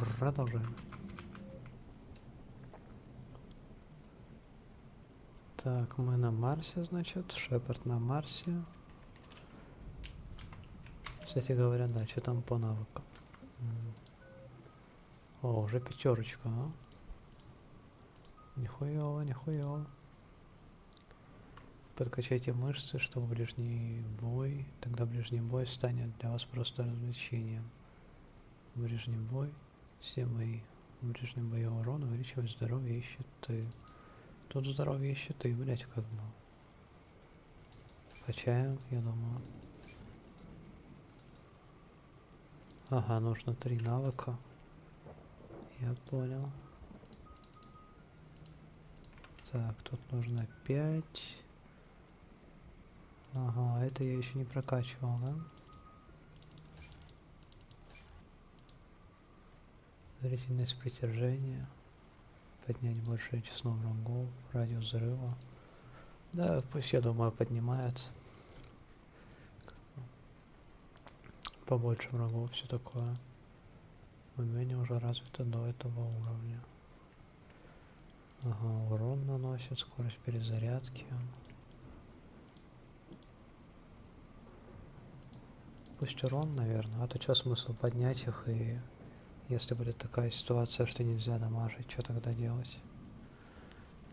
Продолжаем. Так, мы на Марсе, значит. Шепард на Марсе. Кстати говоря, да, что там по навыкам? О, уже 5, а? Нихуево, нихуево. Подкачайте мышцы, чтобы ближний бой, тогда ближний бой станет для вас просто развлечением. Ближний бой, все мои в ближнем бою урон увеличивает здоровье и щиты. Тут здоровье и щиты, блять, как бы. Качаем, я думаю. Ага, нужно 3 навыка. Я понял. Так, тут нужно 5. Ага, это я еще не прокачивал, да? Зрительность притяжения. Поднять большее число врагов. Радиус взрыва. Да, пусть, я думаю, поднимается. Побольше врагов, все такое. Умение уже развито до этого уровня. Ага, урон наносит, скорость перезарядки. Пусть урон, наверное. А то что смысл поднять их, и если будет такая ситуация, что нельзя дамажить, что тогда делать?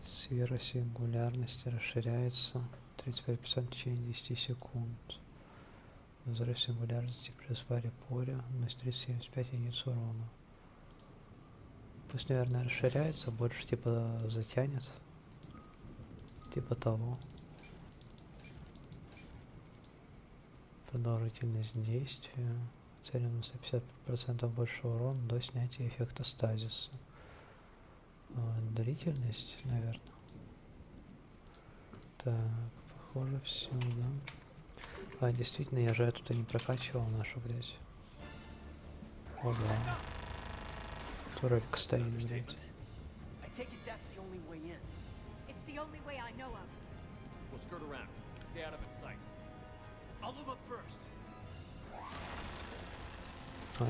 Сфера сингулярности расширяется 35% в течение 10 секунд. Взрыв сингулярности при распаре поля наносит 375 единиц урона. Пусть, наверное, расширяется, больше типа затянет. Типа того. Продолжительность действия. Цель на 50% больше урона до снятия эффекта стазиса. Длительность, наверное. Так, похоже все, да. А, действительно, я же эту-то не прокачивал, нашу, блядь. О, да. Турелька стоит, блядь.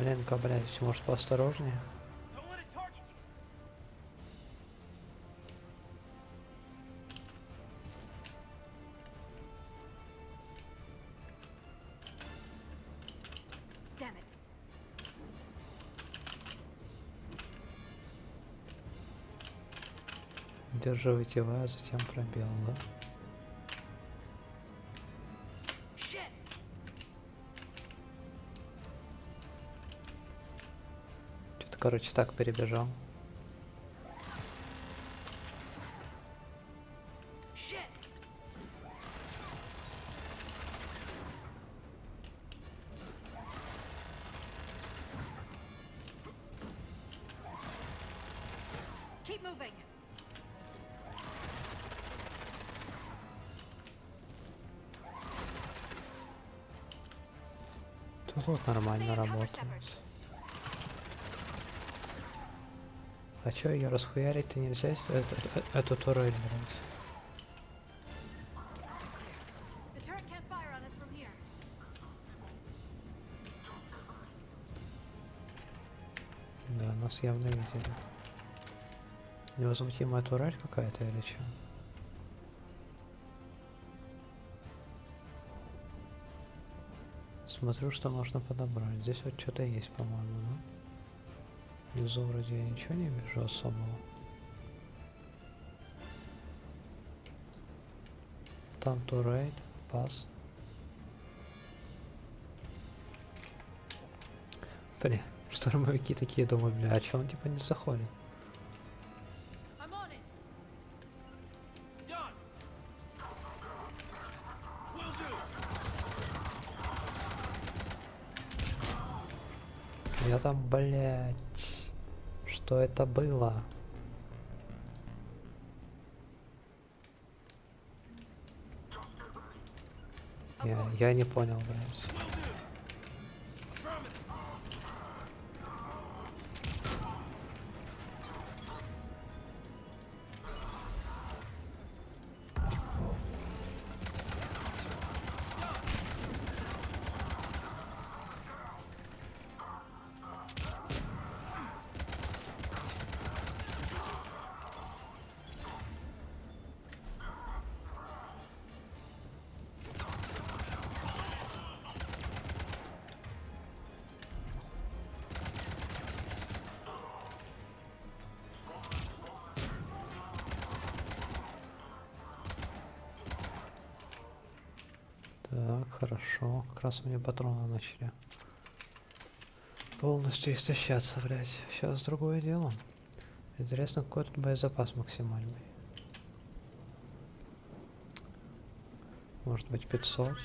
Ленка, блядь, может поосторожнее? Удерживайте В, а затем пробел, да? Что-то, короче, так перебежал. Тут вот нормально работает. А чё, ее расхуярить-то нельзя? Эту турель, блядь. Да, нас явно видели. Невозмутимая турель какая-то или чё? Смотрю, что можно подобрать. Здесь вот что-то есть, по-моему, да? Внизу вроде я ничего не вижу особого. Там турель, пас. Бля, штурмовики такие, думаю, бля, а чё он типа не заходит? Я там, блять, что это было? Я не понял, блять. Хорошо, как раз у меня патроны начали полностью истощаться, блядь. Сейчас другое дело. Интересно, какой тут боезапас максимальный. Может быть 500?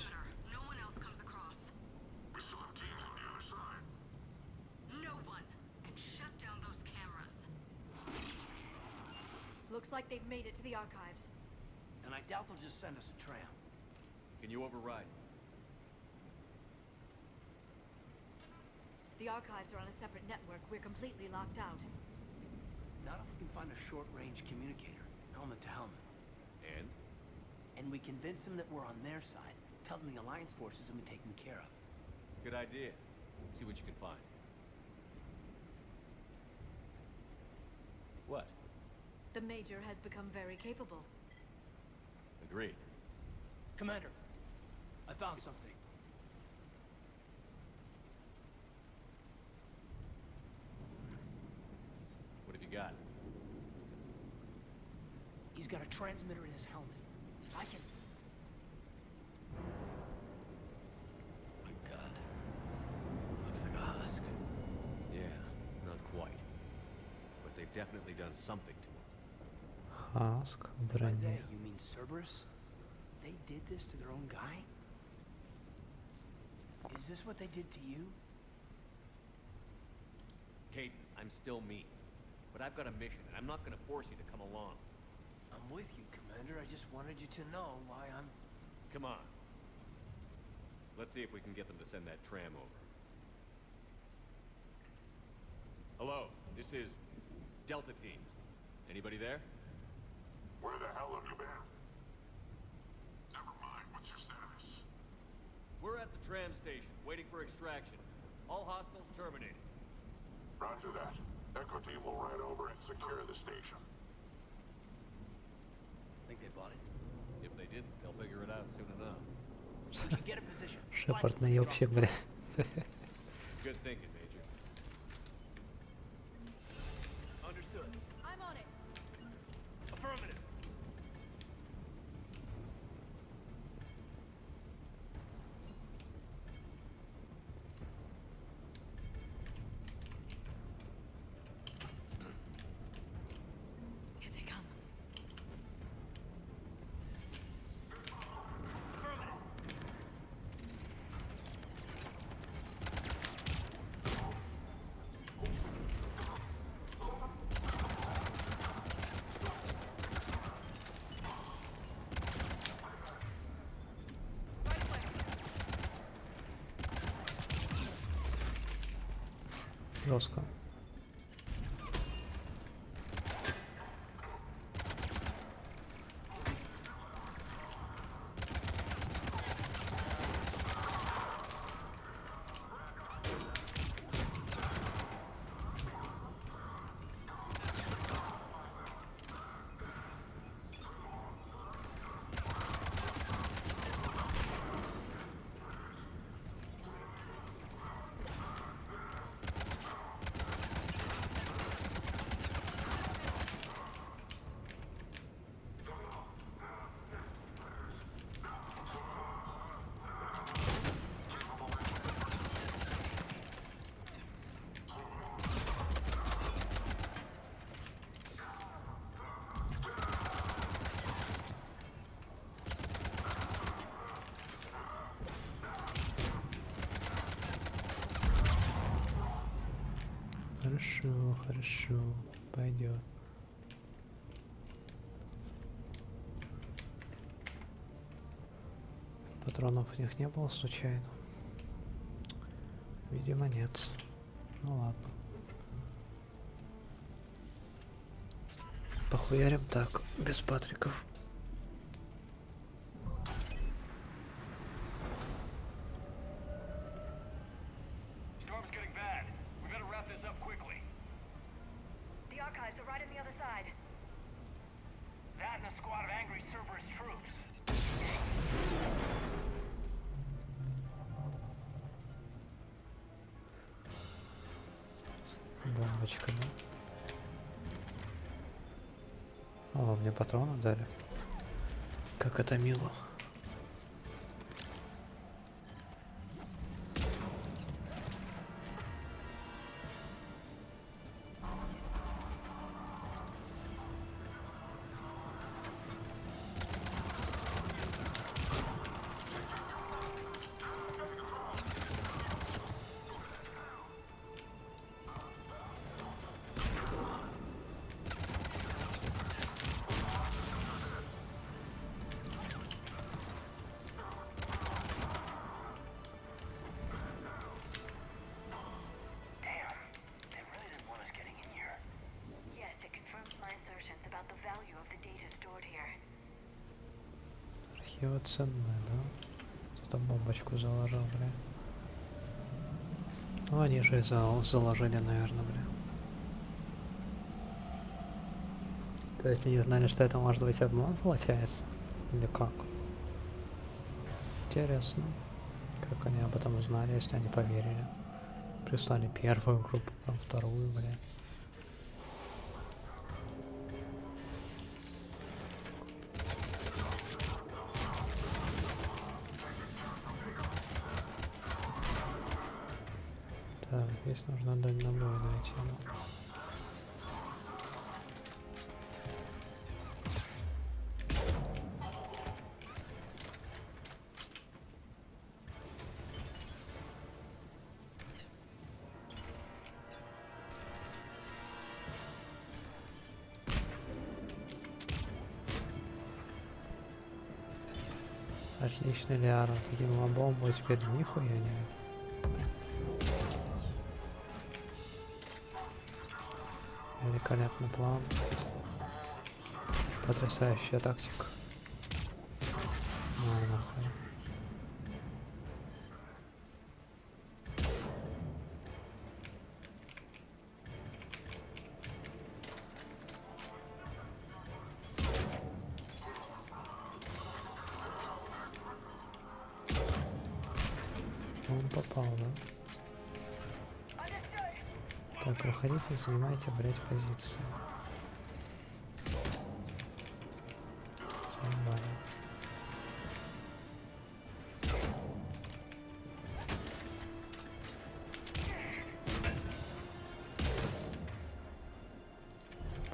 Looks like they've made it to the archives. And I doubt they'll just send us a tram. Can you override? The archives are on a separate network. We're completely locked out. Not if we can find a short-range communicator, helmet to helmet. And? And we convince them that we're on their side. Tell them the Alliance forces have been taken care of. Good idea. See what you can find. What? The Major has become very capable. Agreed. Commander, I found something. What have you got? He's got a transmitter in his helmet. If I can... My God. Looks like a husk. Yeah, not quite. But they've definitely done something to him. Хаск, By броня. they, you mean Cerberus? They did this to their own guy? Is this what they did to you? Caden, I'm still me. But I've got a mission, and I'm not gonna force you to come along. I'm with you, Commander. I just wanted you to know why I'm... Come on. Let's see if we can get them to send that tram over. Hello, this is Delta Team. Anybody there? Where the hell have you been? Never mind, what's your status? We're at the tram station, waiting for extraction. All hostiles terminated. Roger that. Echo team will ride over and secure the station. Think they bought it? If they didn't, they'll figure it out soon enough. We should get a position. Шепард наебщик, бля. Good thinking, Major. Understood. I'm on it. Affirmative. Here they come. Affirmative. Right away. Жестко. Хорошо, хорошо, пойдет. Патронов у них не было случайно? Видимо, нет. Ну ладно. Похуярим так, без патриков. Storm's getting bad. We better wrap this up quickly. The archives are right on the other side. That and a squad of angry Cerberus troops. Бомбочка, да? О, мне патроны дали. Как это мило. архивы ценные, да? Кто-то бомбочку заложил, бля. Ну они же и заложили, наверное, бля. То есть они знали, что это может быть обман, получается? Или как? Интересно. Как они об этом знали, если они поверили? Прислали первую группу, потом вторую, бля. Так, здесь нужно дальнобойную тему. Отлично, Лиара, таким лобом будет теперь нихуя не. Великолепный план. Потрясающая тактика. Ну нахуй. Он попал, да? Так, выходите, занимайте, блять, позиции. Нормально.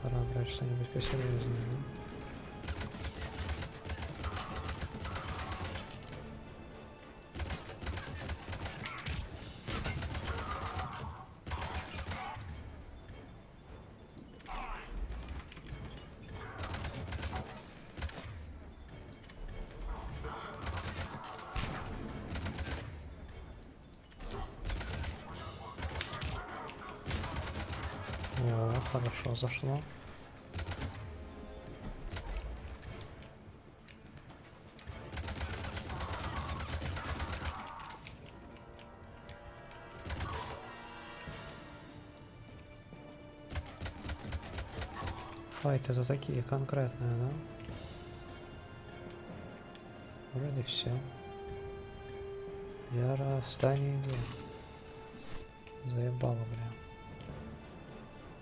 Пора брать что-нибудь посерьезнее, да? О, хорошо зашло. Файт это такие конкретные, да? Вроде все. Яра, встань и иди. Заебала, бля.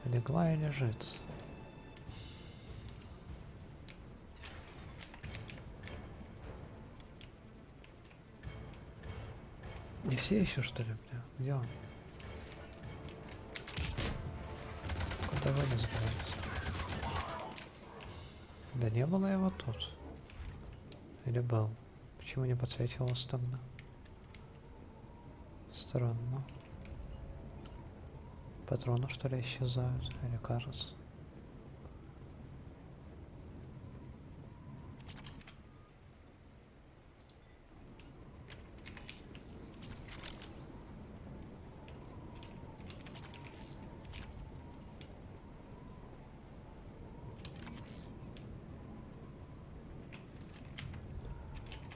Легла и лежит. Не все еще, что ли, бля? Где он? Куда вылез, блядь? Да не было его тут. Или был? Почему не подсвечивался тогда? Странно. Патроны, что ли, исчезают? Или кажется?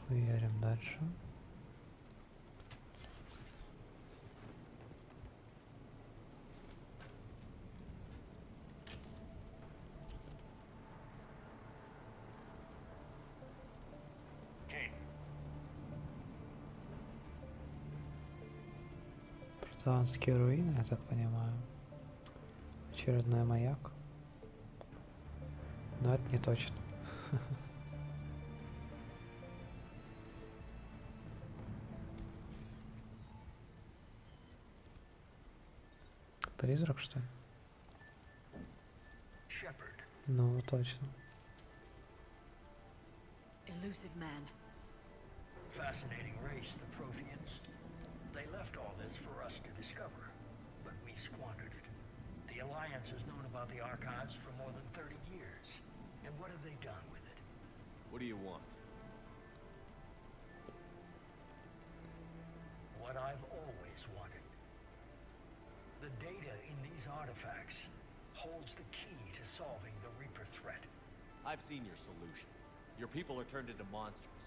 Уверим дальше. Протаанские руины, я так понимаю. Очередной маяк. Но это не точно. Призрак, что ли? Ну, точно. Elusive man. Fascinating race, the Protheans. They left all this for us to discover, but we squandered it. The Alliance has known about the archives for more than 30 years. And what have they done with it? What do you want? What I've always wanted. The data in these artifacts holds the key to solving the Reaper threat. I've seen your solution. Your people are turned into monsters.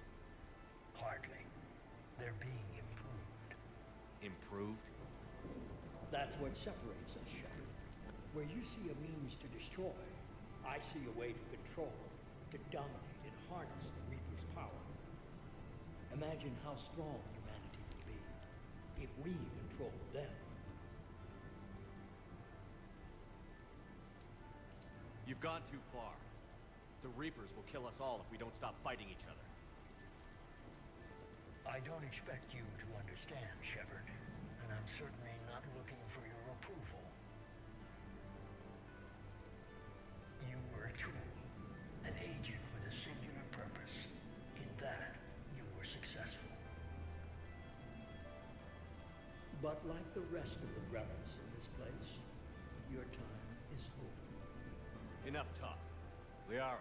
Hardly. They're being improved. Improved? That's what separates us, Shepard. Where you see a means to destroy, I see a way to control, to dominate and harness the Reaper's power. Imagine how strong humanity would be if we controlled them. You've gone too far. The Reapers will kill us all if we don't stop fighting each other. I don't expect you to understand, Shepard, and I'm certainly not looking for your approval. You were a tool, an agent with a singular purpose. In that, you were successful. But like the rest of the rebels in this place, your time is over. Enough talk. Liara.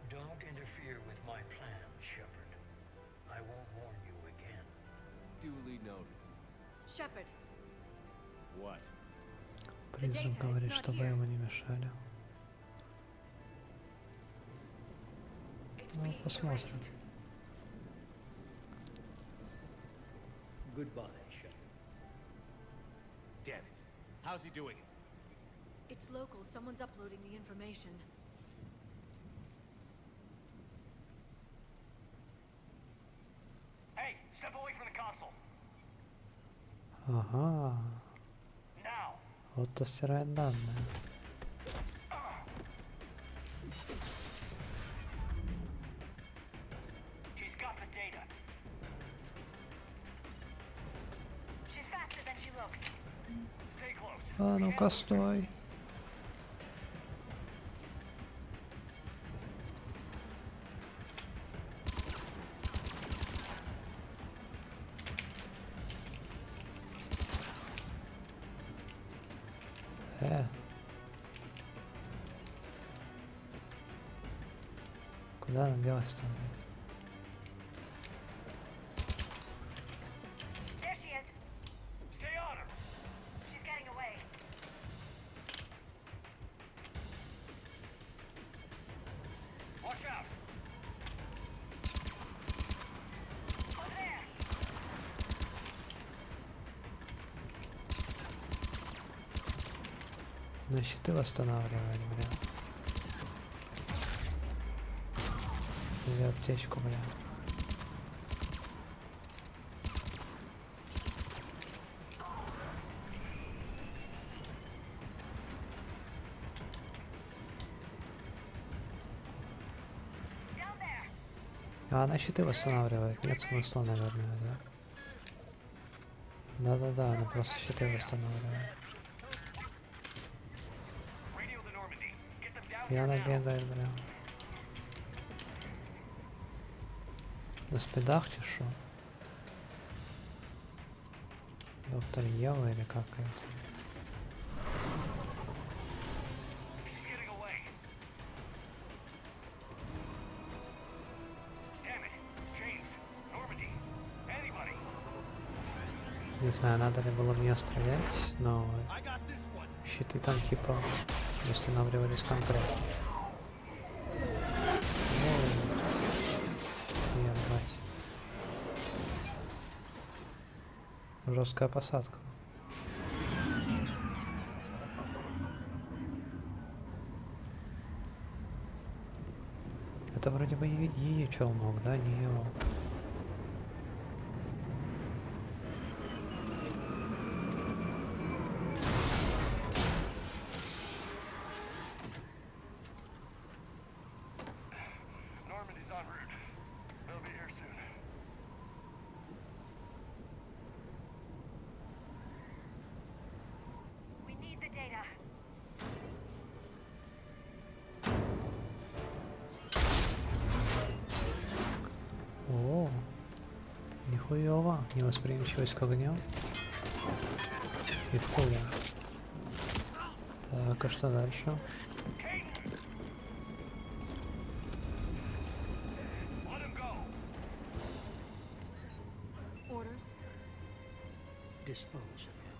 Don't interfere with my plans, Shepard. I won't warn you again. Duly noted. Shepard, What? Призрак говорит, чтобы ему не мешали. it's Ну, being посмотрим. erased. Goodbye, Shepard. Damn it. How's he doing it? It's local. Someone's uploading the information. Hey, step away from the console. Ага, Now. вот то стирает данные. She's got the data. She's faster than she looks. Stay close. А ну-ка, стой. Куда она делась-то? There she is. Stay on her. She's getting away. Watch out. Over there. На щиты восстанавливать, бля. Или аптечку, бля. Down there. А она щиты восстанавливает. Нет смысла, наверное, да? Да-да-да, она просто щиты восстанавливает. Radio the Normandy. Get them down И here она now. бегает, бля. На спидах чешу. Доктор Ева или как это? She's getting away. Damn it. James. Normandy. Anybody. Не знаю, надо ли было в нее стрелять, но I got this one. щиты там типа восстанавливались конкретно. Ебать. Жесткая посадка. Это вроде бы ее челнок, да, не его. Normandy's en route. They'll be here soon. We need the data. О, нихуево, невосприимчивость к огню. И пуля. Так, а что дальше? Let him go. Orders. Dispose of him.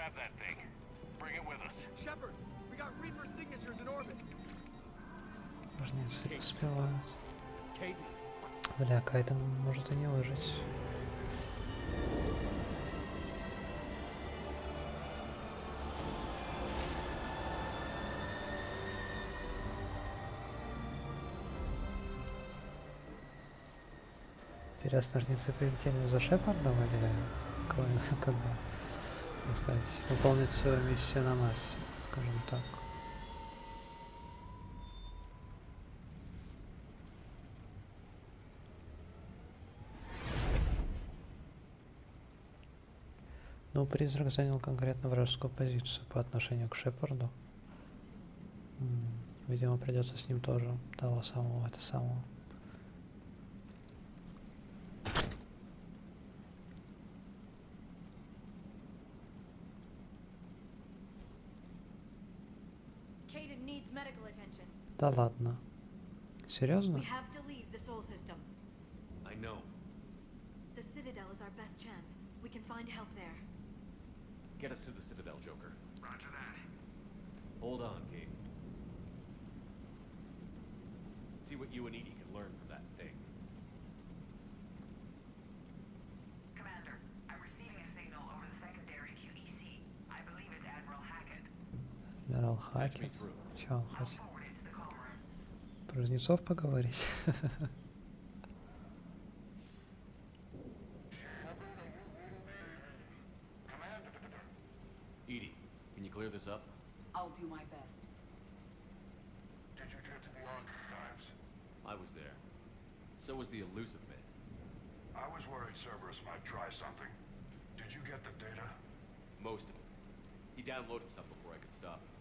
grab that thing. Bring it with us. Shepard, we got Reaper signatures in orbit. Жнецы успевают. Caden, Бля, Кайден может и не выжить. Интересно, жнецы прилетели за Шепардом или кроме, как бы, так сказать, выполнить свою миссию на массе, скажем так. Но призрак занял конкретно вражескую позицию по отношению к Шепарду. Видимо, придется с ним тоже того самого, это самого. Caden needs medical attention. Да ладно. Серьезно? We have to leave the Sol system. I know. The Citadel is our best chance. We can find help there. Get us to the Citadel, Joker. Roger that. Hold on, Caden. See what you and Edie can learn from that thing. Commander, I'm receiving a signal over the secondary QEC. I believe it's Admiral Hackett. Адмирал Patch me Хакет. through. Че он I'll хочет? forward it to the call room. Про жнецов поговорить? Edie, can you clear this up? I'll do my best. Did you get to the archives? I was there. So was the elusive man. I was worried Cerberus might try something. Did you get the data? Most of it. He downloaded some before I could stop him.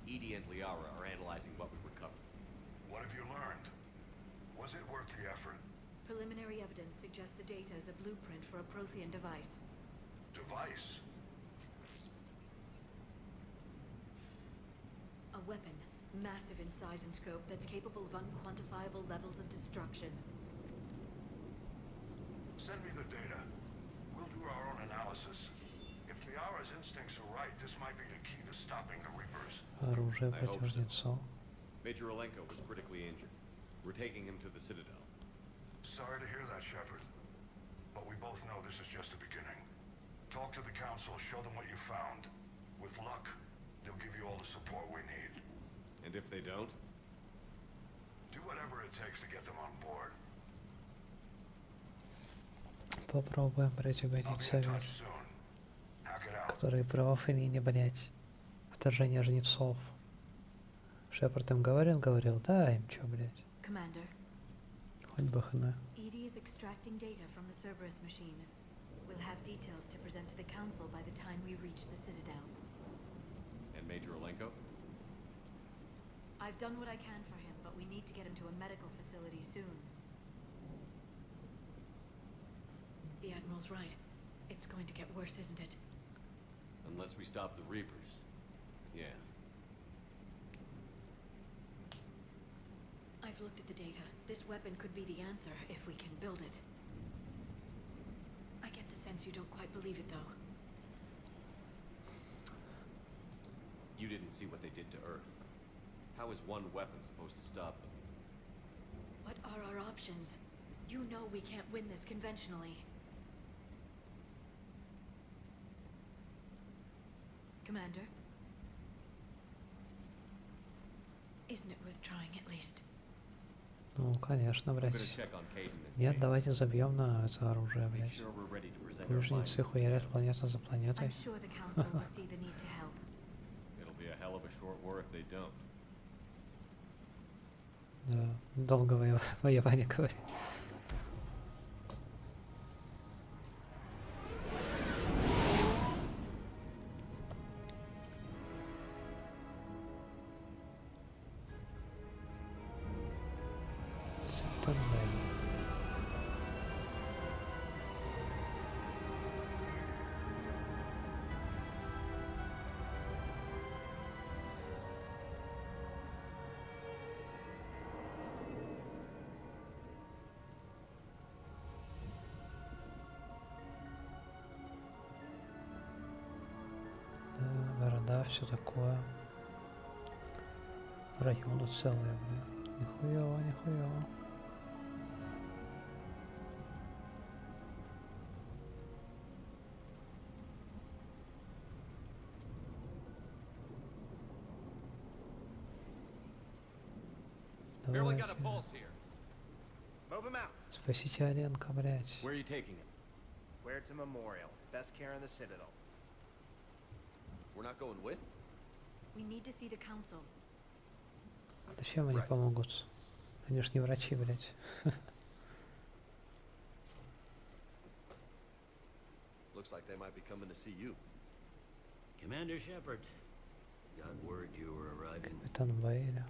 Edie and Liara are analyzing what we recovered. What have you learned? Was it worth the effort? Preliminary evidence suggests the data is a blueprint for a Prothean device. Device? A weapon, massive in size and scope, that's capable of unquantifiable levels of destruction. Send me the data. We'll do our own analysis. If Liara's instincts are right, this might be the key to stopping the Reapers. Оружие I hope против so. жнецов. Major Alenko was critically injured. We're taking him to the Citadel. Sorry to hear that, Shepard. But we both know this is just the beginning. Talk to the Council, show them what you found. With luck, they'll give you all the support we need. And if they don't? Do whatever it takes to get them on board. Попробуем I'll пригодить be in совет. touch soon. Hack it out. Который прав или не, блять. Вторжение жнецов. Шепард им говорил, да, им чё, блять. Commander, Хоть бы хна. Edie is extracting data from the Cerberus machine. We'll have details to present to the Council by the time we reach the Citadel. And Major Alenko? I've done what I can for him, but we need to get him to a medical facility soon. The Admiral's right. It's going to get worse, isn't it? Unless we stop the Reapers. Yeah. I've looked at the data. This weapon could be the answer if we can build it. I get the sense you don't quite believe it, though. You didn't see what they did to Earth. How is one weapon supposed to stop them? What are our options? You know we can't win this conventionally. Commander? Isn't it worth trying at least? Ну, конечно, I'm блять. gonna check on Caden and Нет, Kate. давайте забьем на это оружие, Make блять. sure we're ready to present our Пусть жнецы findings. хуярят планету за планетой. I'm sure the Council will see the need to help. It'll be a hell of a short war if they don't. Да, долго воевание, говори. Цитадель. все такое. Районы целые, блин. Нихуево, нихуево. Barely got a Давайте. pulse here. Move him out. Спасите Оленка, блядь. Where are you taking him? Where to Memorial. Best care in the Citadel. We're not going with? We need to see the council. Зачем они помогут? Они ж не врачи, блядь. Looks like they might be coming to see you. Commander Shepard, got word you were arriving. Капитан Бейли.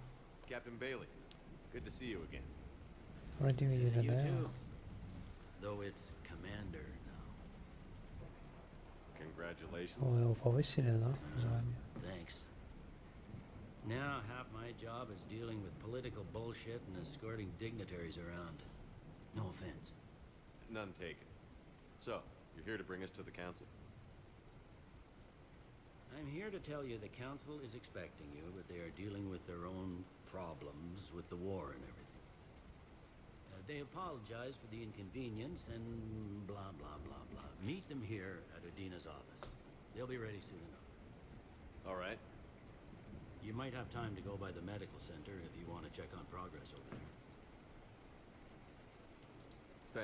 Captain Bailey, good to see you again. Вроде видели, You да? too. Though it's Commander now. Congratulations. О, его повысили, да? Звание. Thanks. Now half my job is dealing with political bullshit and escorting dignitaries around. No offense. None taken. So, you're here to bring us to the council? I'm here to tell you the council is expecting you, but they are dealing with their own problems with the war and everything. They apologize for the inconvenience and blah, blah, blah, blah. Meet them here at Udina's office. They'll be ready soon enough. All right. You might have time to go by the medical center if you want to check on progress over there.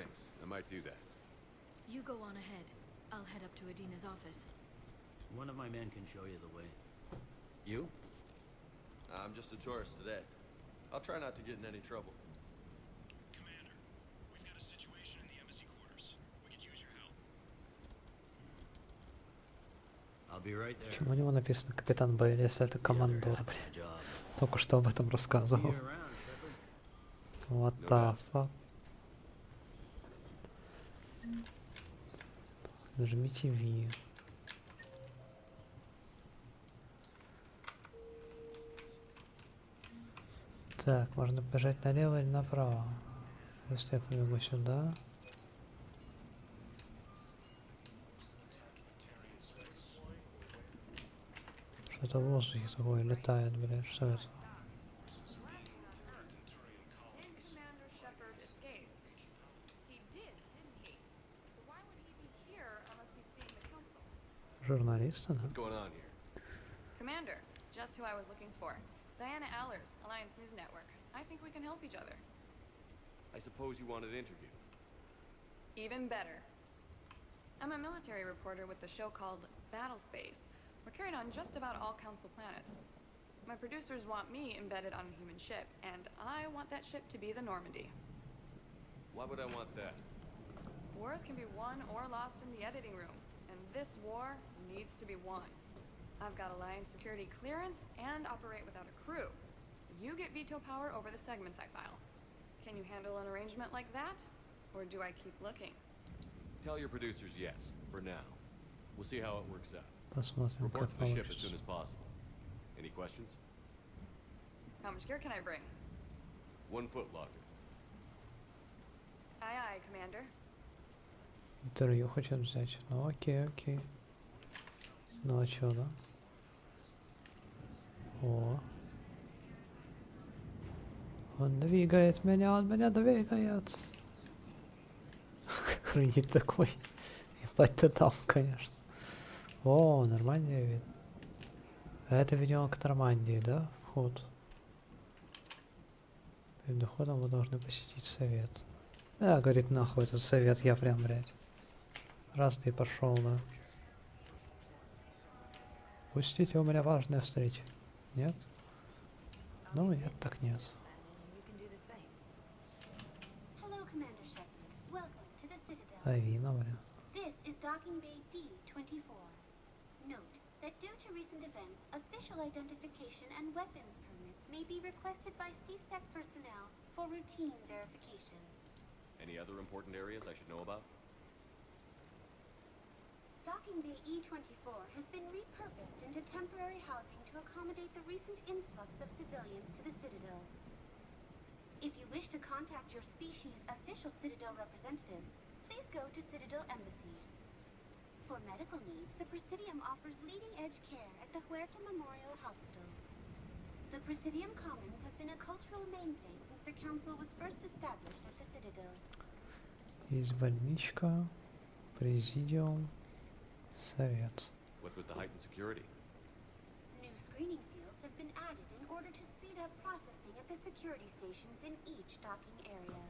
Thanks. I might do that. You go on ahead. I'll head up to Adina's office. One of my men can show you the way. You? I'm just a tourist today. I'll try not to get in any trouble. Commander, we've got a situation in the embassy quarters. We could use your help. I'll be right there. Почему у него написано Капитан Бейли, если это The other командор, half of блядь? the job. Только что об этом See рассказывал. you around, Shepard. What No the doubt. fuck? Нажмите V. Так, можно бежать налево или направо. Если я побегу сюда. Что-то в воздухе такое летает, блядь, что это? Did Commander Shepard escape? He did, didn't he? So why would he be here unless he's seeing the council? Журналисты, да? What's going on here? Commander, just who I was looking for. Diana Allers, Alliance News Network. I think we can help each other. I suppose you wanted an interview. Even better. I'm a military reporter with a show called Battle Space. We're carried on just about all council planets. My producers want me embedded on a human ship, and I want that ship to be the Normandy. Why would I want that? Wars can be won or lost in the editing room, and this war needs to be won. I've got Alliance security clearance and operate without a crew. You get veto power over the segments I file. Can you handle an arrangement like that? Or do I keep looking? Tell your producers yes, for now. We'll see how it works out. Посмотрим, Report как to the ship as soon получится. as possible. Any questions? How much gear can I bring? 1 foot locker. Aye, aye, Commander. Интервью хочет взять. Ну окей, окей. Ну а чё, да? О. Он двигает меня, он меня двигает. Охренеть такой. Ебать ты там, конечно. О, Нормандия вид. Это, видимо, к Нормандии, да? Вход. Перед уходом вы должны посетить совет. Да, говорит, нахуй этот совет, я прям, блядь. Раз ты пошел, да. Пустите, у меня важная встреча. Нет? Ну, нет, так нет. You can do the same. Hello, Commander Shepard. Welcome to the Citadel. Авина, блин. This is Docking Bay D-24. Note that due to recent events, official identification and weapons permits may be requested by CSEC personnel for routine verifications. Any other important areas I should know about? Docking Bay E-24 has been repurposed into temporary housing to accommodate the recent influx of civilians to the Citadel. If you wish to contact your species' official Citadel representative, please go to Citadel embassies. For medical needs, the Presidium offers leading-edge care at the Huerta Memorial Hospital. The Presidium Commons have been a cultural mainstay since the council was first established at the Citadel. Есть больничка, президиум, совет. What's with the heightened security? New screening fields have been added in order to speed up processing at the security stations in each docking area.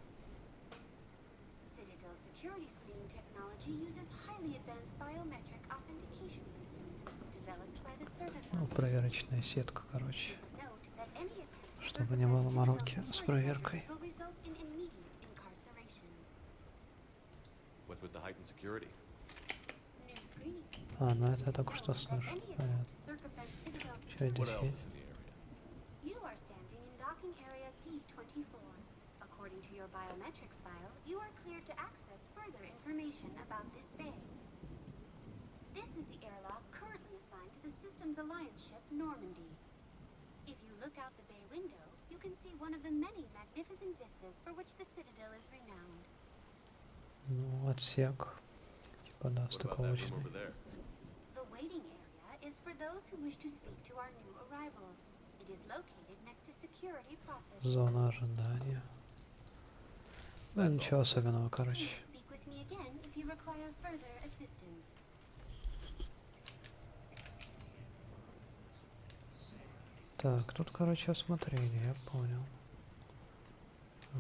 Citadel security screening technology uses highly advanced biometric authentication systems developed by the service. Ну, проверочная сетка, короче. Note that any attempt to Чтобы не было circumvent мороки Citadel с security проверкой. measures will result in immediate incarceration. What's with the heightened security? New screening А, ну это я только что that слышу. any Понятно. attempt to circumvent Citadel Что здесь What else есть? is in the area? You are standing in docking area D24. According to your biometrics file, you are cleared to access further information about this bay. This is the airlock currently assigned to the Systems Alliance ship Normandy. If you look out the bay window, you can see one of the many magnificent vistas for which the Citadel is renowned. Ну, отсек. Типа, да, What about that room стыковочный. over there? The waiting area is for those who wish to speak to our new arrivals. It is located next to security process. Зона ожидания. Да, ничего особенного, Please короче. speak with me again if you require further assistance. Так, тут, короче, осмотрение, я понял.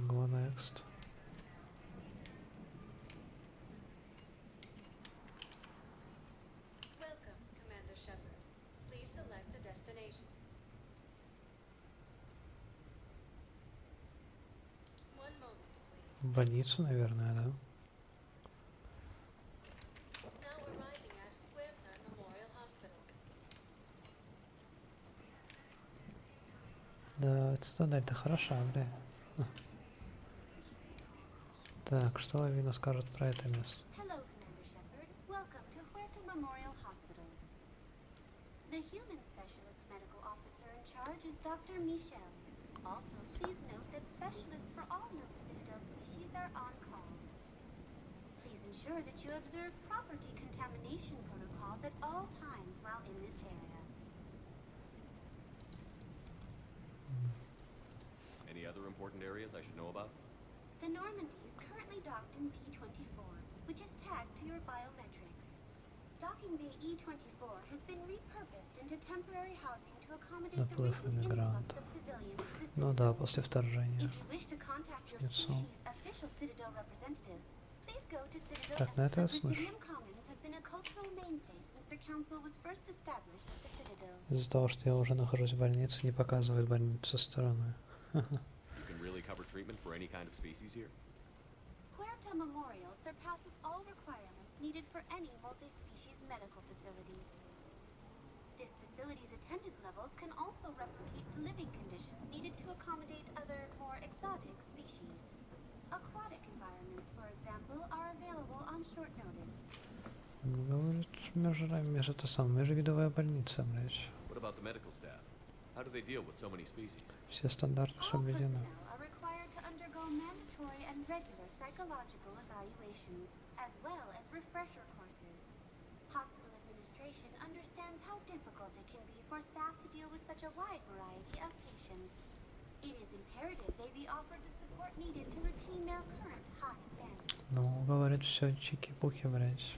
Go next. Welcome, Commander Shepard. Please select a destination. One moment, please. В больницу, наверное, да? Now arriving at Puerta Memorial Hospital. Да, это туннель-то хороша, бля. Так, что Авина скажет про это место? Hello, Commander Shepard. Welcome to Huerta Memorial Hospital. The human specialist medical officer in charge is Dr. Michel. Also, please note that specialists for all known Citadel species are on call. Please ensure that you observe proper decontamination protocols at all times while in this area. Any other important areas I should know about? The Normandy is currently docked in D24, which is tagged to your biometrics. Docking Bay E24 has been repurposed into temporary housing to accommodate the Наплыв recent influx иммигрантов. of civilians to the Ну Citadel. да, после вторжения. If you wish to contact your Лицо. species' official Citadel representative, please go to Citadel. Так, ну это я The слышу. Presidium Commons have been a cultural mainstay since the council was first established at the Citadel. Из-за того, что я уже нахожусь в больнице, не показывает больницу со стороны. You can really cover treatment for any kind of species here? Huerta Memorial surpasses all requirements needed for any multi-species medical facility. This facility's attendant levels can also replicate the living conditions needed to accommodate other, more exotic species. Aquatic environments, for example, are available on short notice. Говорит, межвидовая больница, блядь. What about the medical staff? How do they deal with so many species? Все стандарты All соблюдены. personnel are required to undergo mandatory and regular psychological evaluations, as well as refresher courses. Hospital administration understands how difficult it can be for staff to deal with such a wide variety of patients. It is imperative they be offered the support needed to retain their current high standards. Ну, говорит, все чики-пуки, блядь.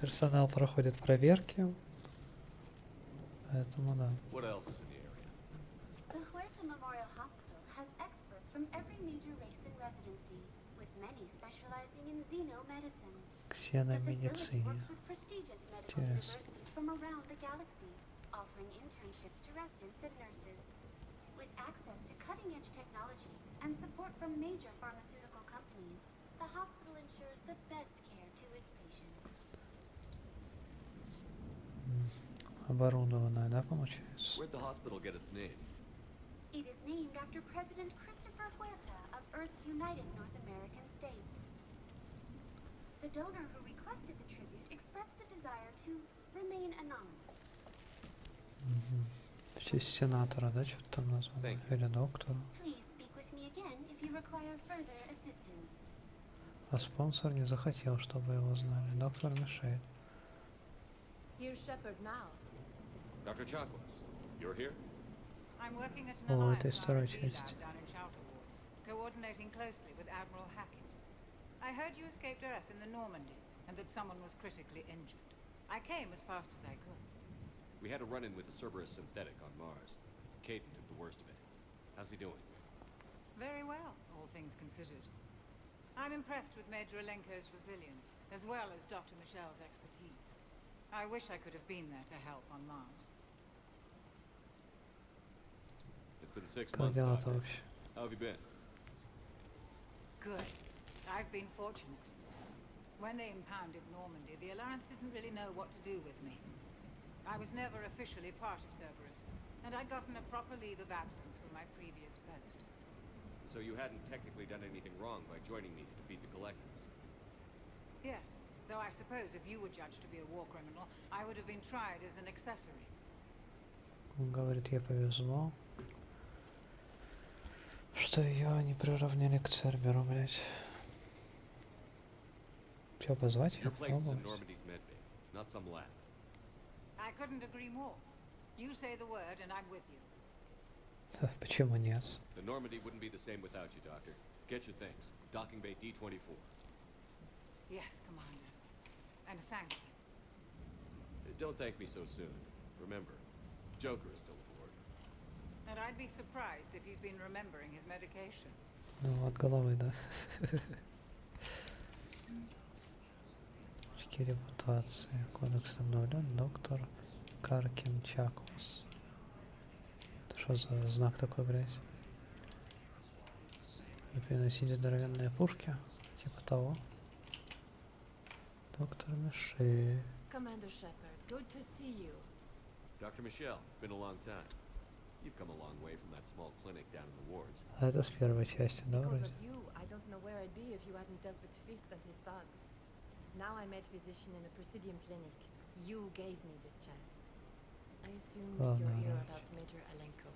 Персонал проходит проверки. Поэтому да. What else is in the area? The Huerta Memorial Hospital has experts from every major race in residency, with many specializing in xenomedicine. The facility Ксеномедицине. works with prestigious medical Интересно. universities from around the galaxy, offering internships to residents and nurses. With access to cutting-edge technology and support from major pharmaceutical companies, the hospital ensures the best care to its patients. Оборудованная, да, получается? Where'd the hospital get its name? It is named after President Christopher Huerta of Earth's United North American States. The donor who requested the tribute expressed the desire to remain anonymous. В честь сенатора, да, что-то там названо? Thank you. Или доктора. Please speak with me again if you require further assistance. А спонсор не захотел, чтобы его знали. Доктор Мишель. Here's Shepard now. Dr. Chakwas, you're here? I'm working at О, an это alliance вторая R&D часть. lab down in Shelter Wards, coordinating closely with Admiral Hackett. I heard you escaped Earth in the Normandy, and that someone was critically injured. I came as fast as I could. We had a run-in with the Cerberus synthetic on Mars. Caden took the worst of it. How's he doing? Very well, all things considered. I'm impressed with Major Alenko's resilience, as well as Dr. Michelle's expertise. I wish I could have been there to help on Mars. It's been 6 Как months, дела-то Doctor. вообще? How have you been? Good. I've been fortunate. When they impounded Normandy, the Alliance didn't really know what to do with me. I was never officially part of Cerberus, and I'd gotten a proper leave of absence from my previous post. So you hadn't technically done anything wrong by joining me to defeat the Collectors? Yes, though I suppose if you were judged to be a war criminal, I would have been tried as an accessory. Он говорит, ей повезло, что ее не приравняли к Церберу, блять. Все, позвать ее? Your place is in Пробовать? Normandy's medbay, not some lab. I couldn't agree more. You say the word and I'm with you. Почему нет? The Normandy wouldn't be the same without you, Doctor. Get your things. Docking bay D-24. Yes, Commander. And thank you. Don't thank me so soon. Remember, Joker is still aboard. And I'd be surprised if he's been remembering his medication. Ну, от головы, да. 4 репутации. Кодекс обновлен. Доктор Каркин Чаквас. Это что за знак такой, блядь? И переносить здоровенные пушки. Типа того. Доктор Мишель. Commander Shepard, good to see you. Dr. Michelle, it's been a long time. You've come a long way from that small clinic down in the wards. А это с первой части, да, Because вроде? of you, I don't know where I'd be if you hadn't dealt with Fist and his thugs. Now I'm head physician in a Presidium clinic. You gave me this chance. I assume Oh, you're no, here no. about Major Alenko.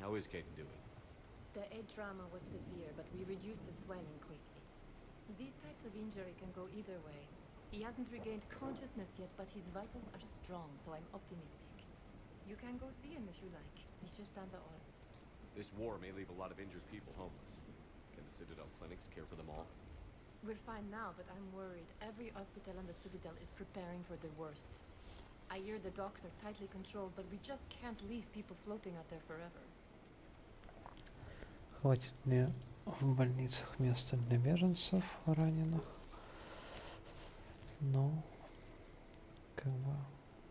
How is Caden doing? The head trauma was severe, but we reduced the swelling quickly. These types of injury can go either way. He hasn't regained consciousness yet, but his vitals are strong, so I'm optimistic. You can go see him if you like. He's just down the hall. This war may leave a lot of injured people homeless. Can the Citadel clinics care for them all? We're fine now, but I'm worried. Every hospital on the Citadel is preparing for the worst. I hear the docks are tightly controlled, but we just can't leave people floating out there forever. Хватит мне в больницах места для беженцев раненых. Ну, как бы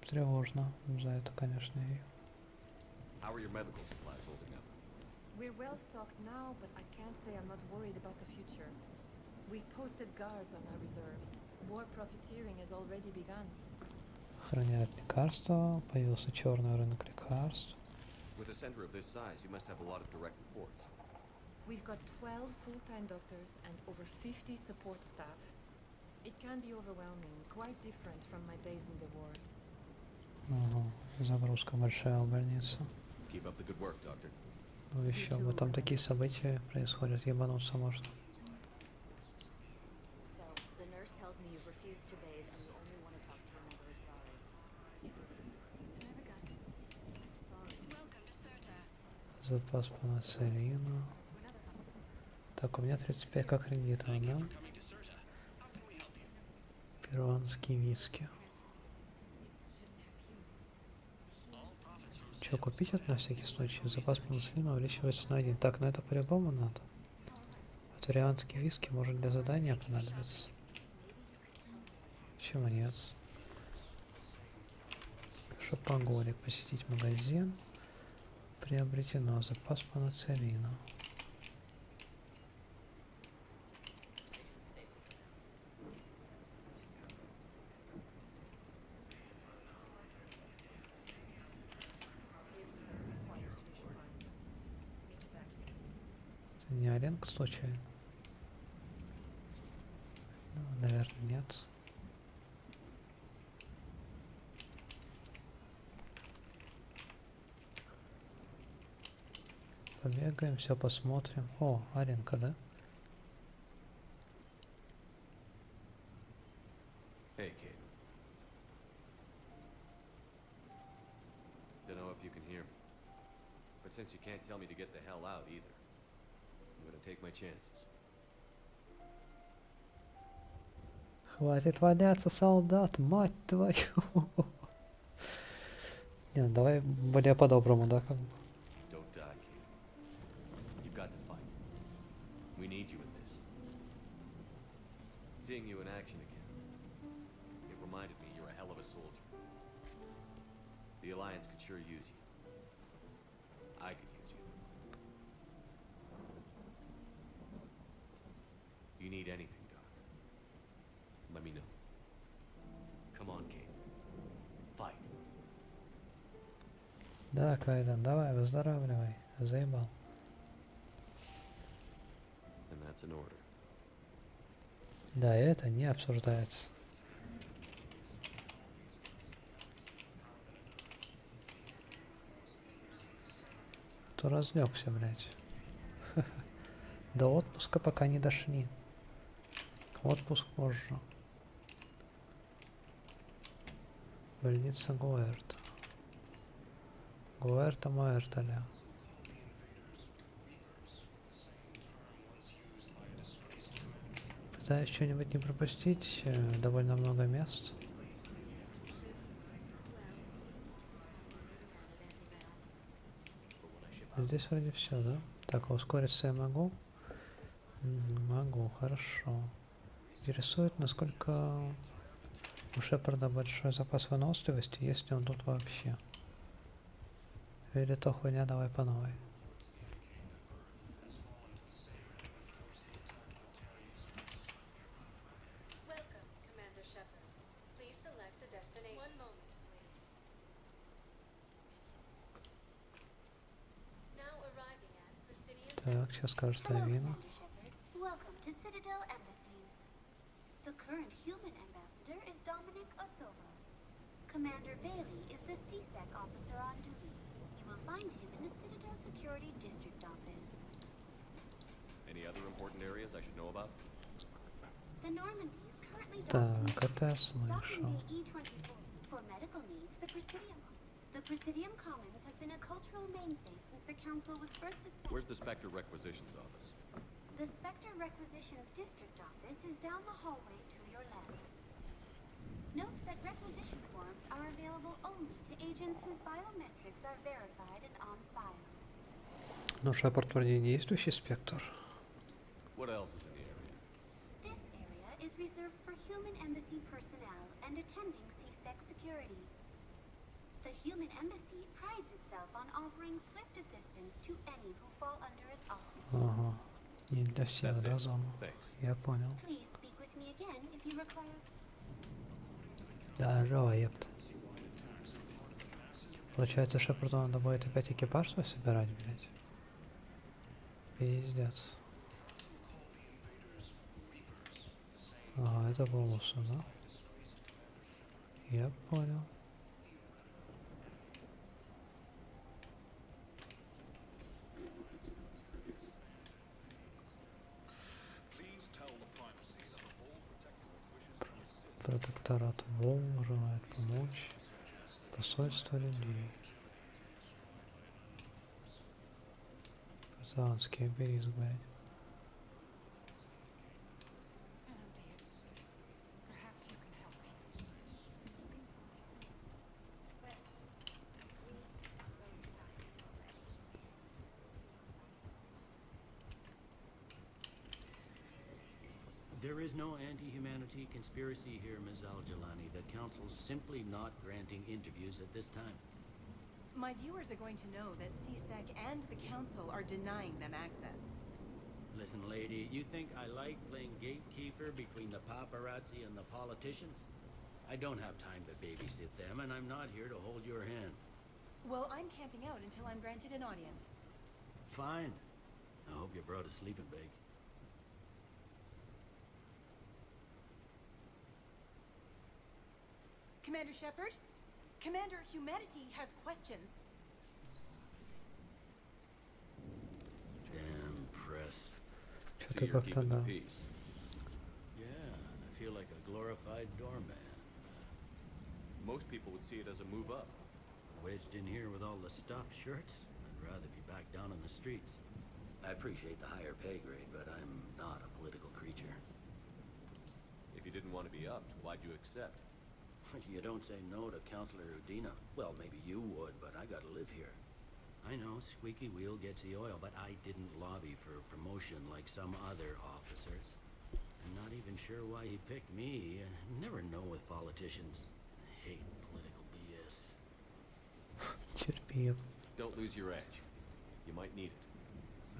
тревожно за это, конечно, и How are your medical supplies holding up? We're well stocked now, but I can't say I'm not worried about the future. We've posted guards on our reserves. More profiteering has already begun. охраняют лекарства, появился черный рынок лекарств. With a center of this size, you must have a lot of direct reports. We've got 12 full-time doctors and over 50 support staff. It can be overwhelming, quite different from my days in the wards. Ага, загрузка большая у больницы. Keep up the good work, Doctor. Ну еще бы, там такие события происходят, ебануться можно. So, the nurse tells me you've refused to bathe and you only want to talk to your mother is sorry. Yes. Can I have a gun? I'm sorry. Welcome to Serta. Запас пенициллина. Так, у меня 35 кредитов, да? Перуанский виски. Че, купить это на всякий случай? Запас пенициллина увеличивается на 1. Так, ну это по-любому надо. А турианский виски может для задания понадобиться. Почему нет? Шопоголик. Посетить магазин. Приобретено. Запас пенициллина. Это не Аленка случайно? Ну, наверное, нет. Побегаем, все посмотрим. О, Аленка, да? Hey, Caden. since you can't tell me to get the hell out either. I'm gonna take my chances. Хватит валяться, солдат, мать твою. Не, ну давай более по-доброму, да, как бы. Don't die, kid. You've got to fight. We need you in this. Seeing you in action again, it reminded me you're a hell of a soldier. The Alliance could sure use you. I could use you. You need anything, Doc. Let me know. Come on, kid. Fight. Да, Кайден, давай, выздоравливай. Заебал. And that's an order. Да, это не обсуждается. То разлегся, блядь. До отпуска пока не дошли. Отпуск позже. Больница Гуэрта. Гуэрта Муэрталя. Пытаюсь что-нибудь не пропустить. Довольно много мест. Здесь вроде все, да? Так, а ускориться я могу? Могу, хорошо. Интересует, насколько у Шепарда большой запас выносливости, есть ли он тут вообще. Или то хуйня, давай по новой. Так, сейчас скажет Авина. Welcome to Citadel Embassy. The current human ambassador is Dominic Osova. Commander Bailey is the CSEC officer on duty. You will find him in the Citadel Security District office. Any other important areas I should know about? The Normandy is currently Так, это я docking слышал. bay E24. For medical needs, the Presidium. The Presidium Commons have been a cultural mainstay since the Council was first established. Where's the Spectre Requisitions office? The Spectre Requisitions District Office is down the hallway to your left. Note that requisition forms are available only to agents whose biometrics are verified and on file. Ну, Шепард вроде действующий спектр. What else is in the area? This area is reserved for human embassy personnel and attending CSEC security. The human embassy prides itself on offering swift assistance to any who fall under its auspices. Ага. Не для всех, да, зону? Я понял. Please speak with me again if you require. Да, жива, епт. Получается, Шепарду надо будет опять экипаж свой собирать, блядь. Пиздец. Ага, это волосы, да? Я понял. Протекторат волн желает помочь. Посольство людей. Казанский обелиск, блядь. There is no anti-humanity conspiracy here, Ms. Al-Jalani. The Council's simply not granting interviews at this time. My viewers are going to know that CSEC and the Council are denying them access. Listen, lady, you think I like playing gatekeeper between the paparazzi and the politicians? I don't have time to babysit them, and I'm not here to hold your hand. Well, I'm camping out until I'm granted an audience. Fine. I hope you brought a sleeping bag. Commander Shepard? Commander Humanity has questions. Damn press. Что-то как-то да. Yeah, I feel like a glorified doorman. Most people would see it as a move up. Wedged in here with all the stuffed shirts? I'd rather be back down on the streets. I appreciate the higher pay grade, but I'm not a political creature. If you didn't want to be upped, why'd you accept? You don't say no to Counselor Udina. Well, maybe you would, but I gotta live here. I know, squeaky wheel gets the oil, but I didn't lobby for a promotion like some other officers. I'm not even sure why he picked me. Never know with politicians. I hate political BS. Терпи. Don't lose your edge. You might need it.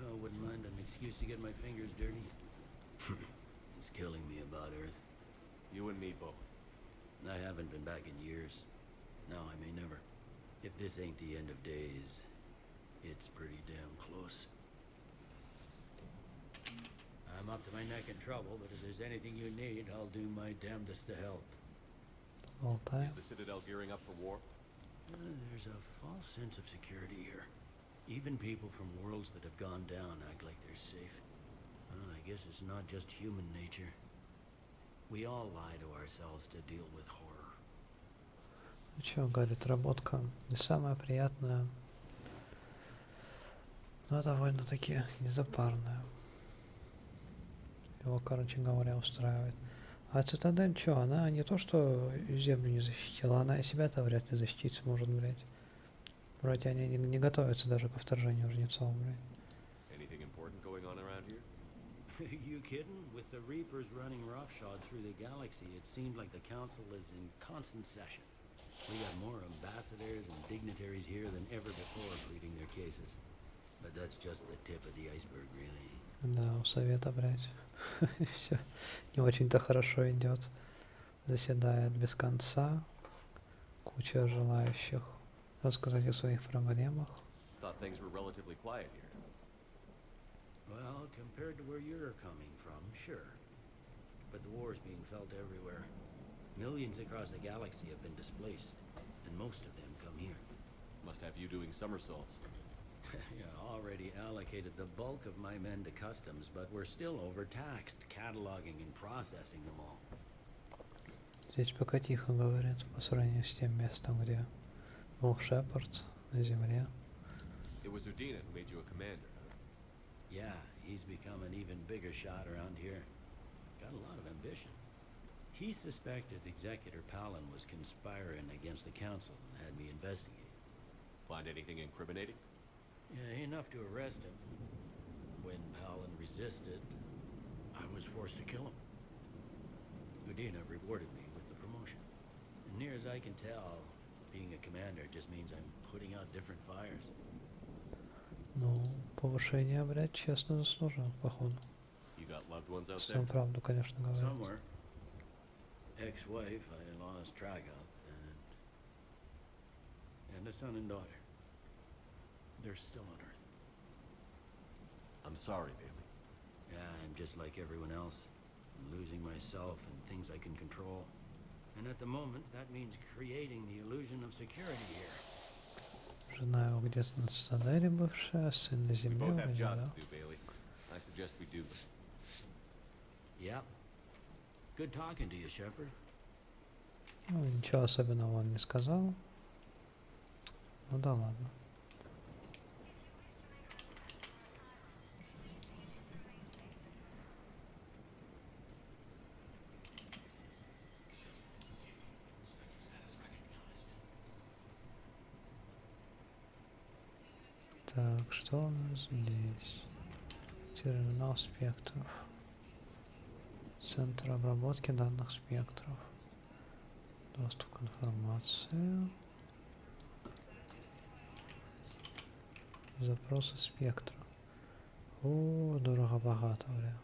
Oh, wouldn't mind an excuse to get my fingers dirty. It's killing me about Earth. You and me both. I haven't been back in years. Now I may never. If this ain't the end of days, it's pretty damn close. I'm up to my neck in trouble, but if there's anything you need, I'll do my damnedest to help. Болтай. Is the Citadel gearing up for war? There's a false sense of security here. Even people from worlds that have gone down act like they're safe. Well, I guess it's not just human nature. We all lie to ourselves to deal with horror. Ну чё, говорит, работка не самая приятная, но довольно-таки незапарная. Его, короче говоря, устраивает. А Цитадель чё, она не то что землю не защитила, она и себя-то вряд ли защитить сможет, блядь. Вроде они не готовятся даже ко вторжению жнецов, блядь. Anything important going on around here? You kidding? With the Reapers running roughshod through the galaxy, it seemed like the Council is in constant session. We got more ambassadors and dignitaries here than ever before pleading their cases. But that's just the tip of the iceberg, really. Да, у Совета, блядь, все не очень-то хорошо идет. Заседает без конца. Куча желающих рассказать о своих проблемах. Thought things were relatively quiet here. Well, compared to where you're coming from, sure. But the war's being felt everywhere. Millions across the galaxy have been displaced, and most of them come here. Must have you doing somersaults. Yeah, already allocated the bulk of my men to customs, but we're still overtaxed, cataloging and processing them all. Здесь пока тихо, говорит, по сравнению с тем местом, где был Шепард на земле. It was Udina who made you a commander, huh? Yeah, he's become an even bigger shot around here. Got a lot of ambition. He suspected Executor Palin was conspiring against the Council and had me investigate. Find anything incriminating? Yeah, enough to arrest him. When Palin resisted, I was forced to kill him. Udina rewarded me with the promotion. And near as I can tell, being a commander just means I'm putting out different fires. Ну, повышение, блядь, честно заслужил, походу. You got loved ones out Если there? он правду, конечно, говорит. Somewhere. Ex-wife I lost track of, and a son and daughter. They're still on Earth. I'm sorry, Bailey. Yeah, I'm just like everyone else. I'm losing myself and things I can control. And at the moment, that means creating the illusion of security here. Жена его где-то на Цитадели бывшая, сын на We земле both have вроде, jobs да? to do, Bailey. I suggest we do them. Yeah. Good talking to you, Shepard. Ну, ничего особенного он не сказал. Ну да ладно. Так, что у нас здесь? Терминал спектров. Центр обработки данных спектров. Доступ к информации. Запросы спектра. О, дорого-богато, бля.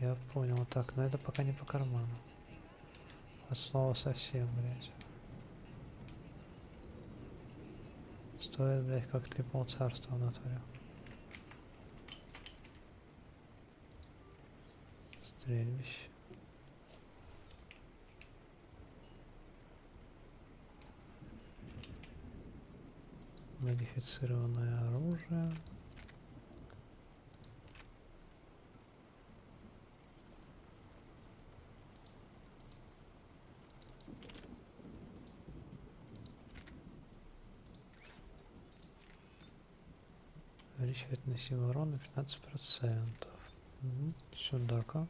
Я понял. Так, но это пока не по карману. От слова совсем, блядь. Стоит, блядь, как 3 полцарства в натуре. Стрельбище. Модифицированное оружие. увеличивает наносимый урон на 15%. Сюда-ка.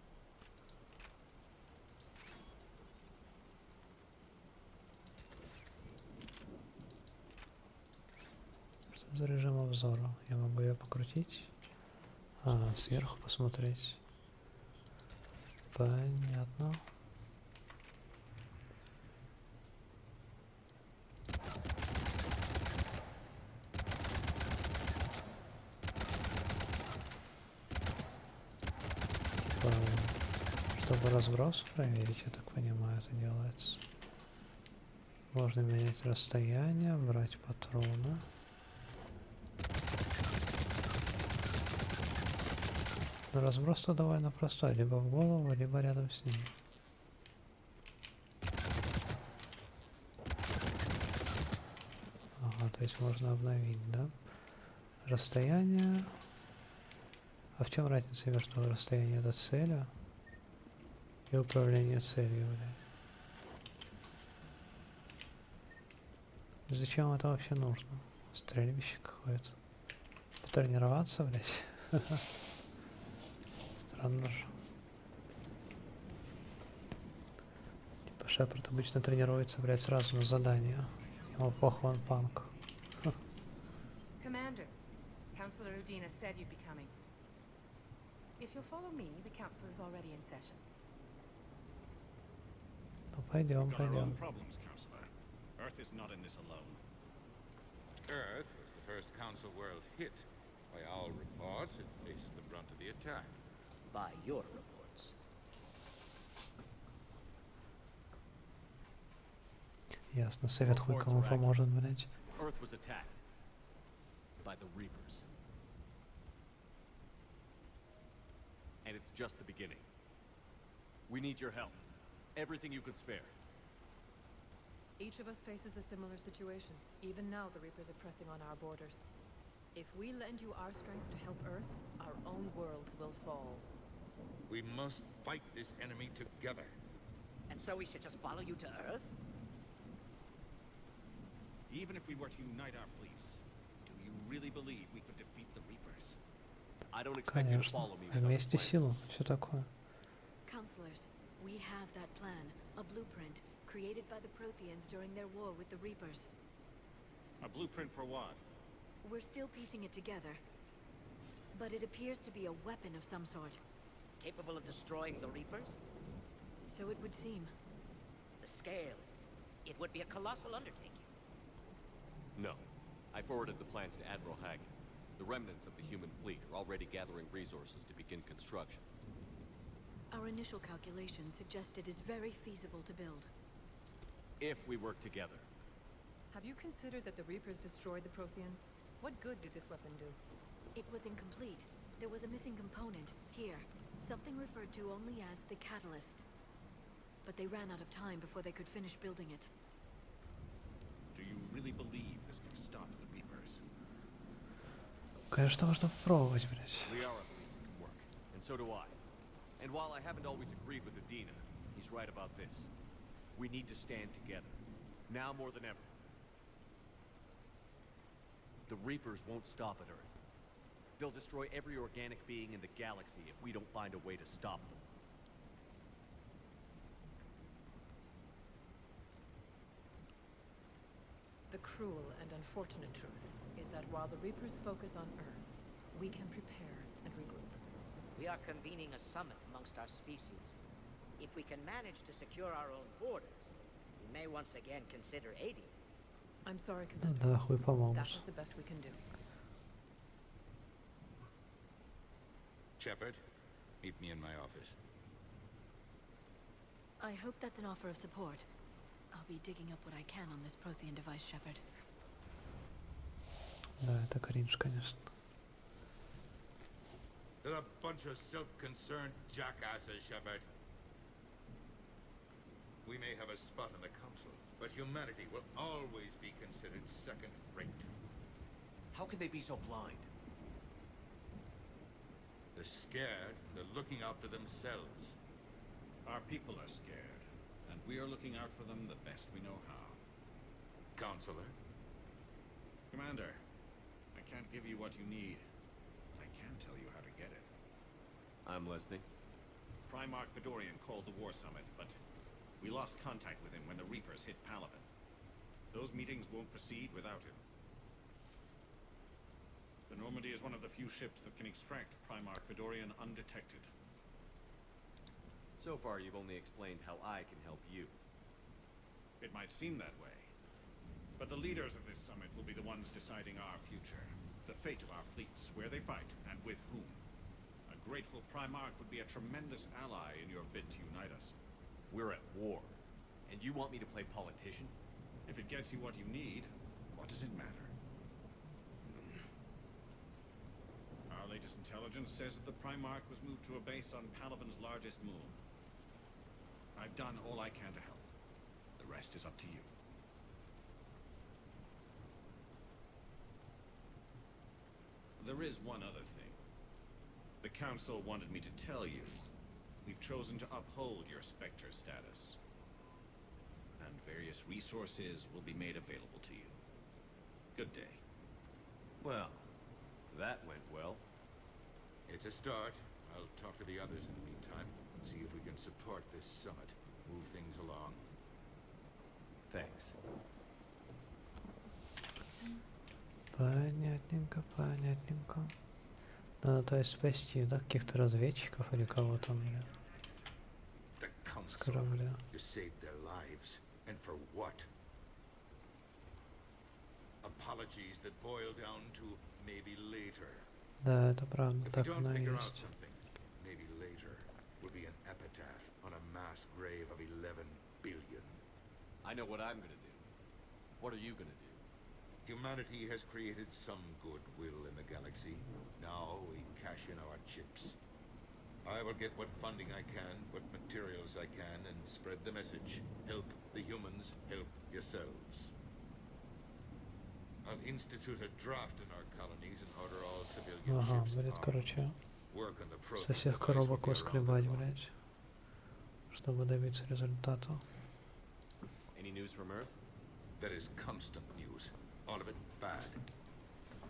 Что за режим обзора? Я могу ее покрутить? Сверху посмотреть. Понятно. Чтобы разброс проверить, я так понимаю, это делается. Можно менять расстояние, брать патроны. Но разброс-то довольно простой, либо в голову, либо рядом с ним. Ага, то есть можно обновить, да? Расстояние. А в чем разница между расстоянием до цели и управление целью, блядь? Зачем это вообще нужно? Стрельбище какое-то. Потренироваться, блядь? Странно же. Типа Шепард обычно тренируется, блядь, сразу на задание. Ему похуй, он панк. Commander, Councillor Udina said you'd be coming. If you'll follow me, the council is already in session. Ну пойдем, пойдем. Problems, Councillor. Earth is not in this alone. Earth was the first council world hit. By all reports, it faces the brunt of the attack. By your reports. Ясно, совет хуй кому поможет, блядь. Earth was attacked by the Reapers. And it's just the beginning. We need your help. Everything you could spare. Each of us faces a similar situation. Even now, the Reapers are pressing on our borders. If we lend you our strength to help Earth, our own worlds will fall. We must fight this enemy together. And so we should just follow you to Earth? Even if we were to unite our fleets, do you really believe we could defeat the Reapers? I don't expect you to Конечно. follow me. Вместе силу. Все такое. Counselors, we have that plan, a blueprint, created by the Protheans during their war with the Reapers. A blueprint for what? We're still piecing it together, but it appears to be a weapon of some sort. Capable of destroying the Reapers? So it would seem. The scales. It would be a colossal undertaking. No. I forwarded the plans to Admiral Hagen. The remnants of the human fleet are already gathering resources to begin construction. Our initial calculations suggest it is very feasible to build. If we work together. Have you considered that the Reapers destroyed the Protheans? What good did this weapon do? It was incomplete. There was a missing component, here. Something referred to only as the catalyst. But they ran out of time before they could finish building it. Do you really believe this can stop the Reapers? Конечно, можно попробовать, блядь. Liara believes it can work, and so do I. And while I haven't always agreed with Udina, he's right about this. We need to stand together, now more than ever. The Reapers won't stop at Earth. They'll destroy every organic being in the galaxy if we don't find a way to stop them. The cruel and unfortunate truth is that while the Reapers focus on Earth, we can prepare and regroup. We are convening a summit amongst our species. If we can manage to secure our own borders, we may once again consider aiding. I'm sorry, Ну Commander. да, хуй That поможешь. is the best we can do. Shepard, meet me in my office. I hope that's an offer of support. I'll be digging up what I can on this Prothean device, Shepard. Да, это кринж, конечно. They're a bunch of self-concerned jackasses, Shepard. We may have a spot in the council, but humanity will always be considered second-rate. How can they be so blind? They're scared, they're looking out for themselves. Our people are scared, and we are looking out for them the best we know how. Counselor? Commander, I can't give you what you need, can tell you how to get it. I'm listening. Primarch Fedorian called the war summit, but we lost contact with him when the Reapers hit Palaven. Those meetings won't proceed without him. The Normandy is one of the few ships that can extract Primarch Fedorian undetected. So far, you've only explained how I can help you. It might seem that way, but the leaders of this summit will be the ones deciding our future, the fate of our fleets, where they fight, and with whom. A grateful Primarch would be a tremendous ally in your bid to unite us. We're at war, and you want me to play politician? If it gets you what you need, what does it matter? Our latest intelligence says that the Primarch was moved to a base on Palaven's largest moon. I've done all I can to help. The rest is up to you. There is one other thing. The Council wanted me to tell you. We've chosen to uphold your Spectre status. And various resources will be made available to you. Good day. Well, that went well. It's a start. I'll talk to the others in the meantime. See if we can support this summit. Move things along. Thanks. Понятненько, понятненько. Надо, то есть, спасти, да, каких-то разведчиков или кого там, или... The С Council. корабля. You saved their lives. And for what? Apologies that boil down to maybe later. Да, это правда, If we так don't оно и figure out есть. something, maybe later will be an epitaph on a mass grave of 11 billion. I know what I'm gonna do. What are you gonna do? Humanity has created some goodwill in the galaxy. Now we cash in our chips. I will get what funding I can, what materials I can, and spread the message. Help the humans, help yourselves. I'll institute a draft in our colonies and order all civilian Ага, ships будет, armed. короче, Work on the со Prothean всех device will коробок be around выскребать, the clock. блядь, чтобы добиться результата. Any news from Earth? There is constant news. All of it bad.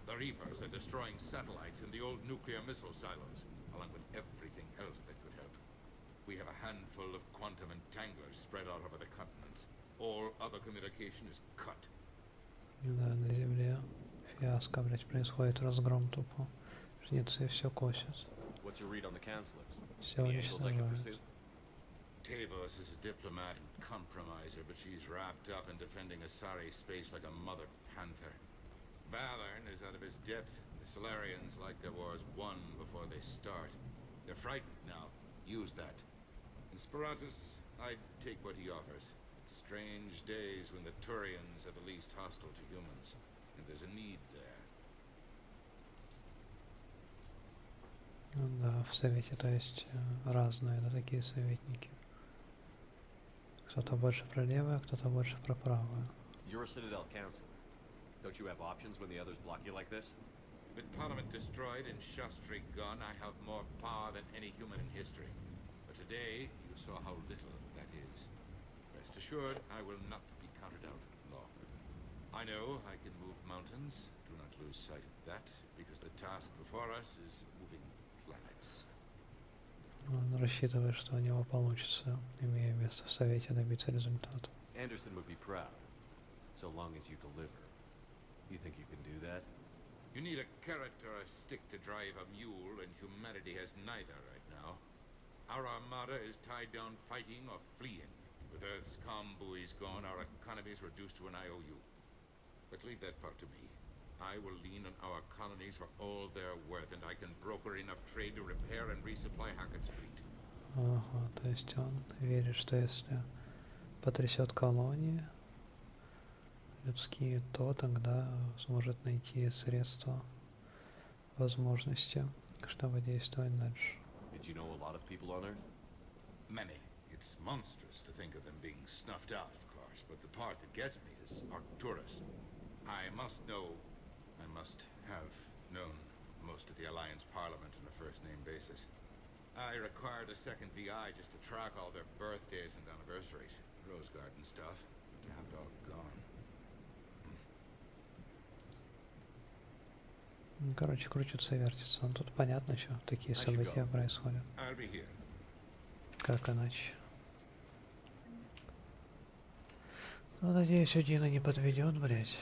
The Reapers are destroying satellites in the old nuclear missile silos, along with everything else that could help. We have a handful of quantum entanglers spread out over the continents. All other communication is cut. Да, на Земле фиаско, блядь, происходит, разгром тупо. Жнецы все косят. What's your read on the councilors? Все Any angles I can уничтожают. pursue? Tavos is a diplomat and compromiser, but she's wrapped up in defending Asari space like a mother panther. Valern is out of his depth. The Solarians like their wars won before they start. They're frightened now. Use that. In Sparatus, I'd take what he offers. Strange days when the Turians are the least hostile to humans. And there's a need there. Ну да, в Совете, то есть, разные, да, такие советники. Кто-то больше про левое, кто-то больше про правое. You're a Citadel councilor. Don't you have options when the others block you like this? With Parliament destroyed and Shastri gone, I have more power than any human in history. But today, you saw how little that is. Rest assured, I will not be counted out long. I know I can move mountains. Do not lose sight of that, because the task before us is moving planets. Он рассчитывает, что у него получится, имея место в Совете, добиться результата. Anderson would be proud, so long as you deliver. You think you can do that? You need a carrot or a stick to drive a mule, and humanity has neither right now. Our armada is tied down fighting or fleeing. With Earth's comm buoys gone, our economy is reduced to an IOU. But leave that part to me. I will lean on our colonies for all they're worth, and I can broker enough trade to repair and resupply Hackett's fleet. Ага, то есть он верит, что если потрясет колонии людские, то тогда сможет найти средства, возможности, чтобы действовать дальше. Did you know a lot of people on Earth? Many. It's monstrous to think of them being snuffed out, of course, but the part that gets me is Arcturus. I must have known most of the Alliance Parliament on a first-name basis. I required a second VI just to track all their birthdays and anniversaries. Rose Garden stuff. To have it all gone. Короче, крутится, вертится. Ну тут понятно, что такие события происходят. I'll be here. Как иначе? Ну, надеюсь, Дина не подведет, блять.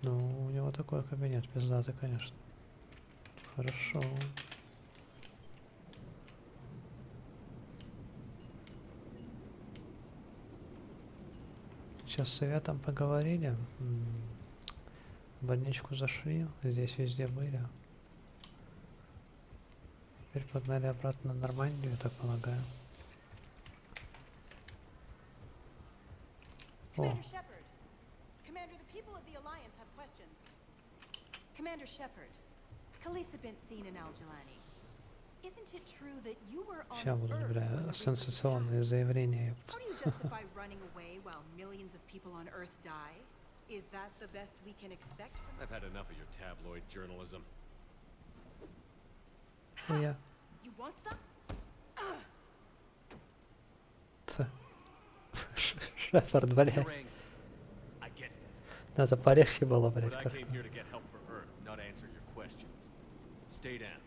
Ну, у него такой кабинет пиздатый, конечно. Хорошо. Сейчас с советом поговорили. В больничку зашли. Здесь везде были. Теперь погнали обратно на Нормандию, я так полагаю. О, Commander, the people of the Alliance have questions. Commander Shepard, Khaleesi been seen in Al-Jalani. Isn't it true that you were on сейчас будут, Earth when бля, the Reapers сенсационные заявления. How do you justify running away while millions of people on Earth die? Is that the best we can expect from I've had enough of your tabloid journalism. Хуя. You want some? Шефард, блядь. I get it. Надо полегче было, блядь, But I как-то. came here to get help for Earth, not answer your questions. Stay down.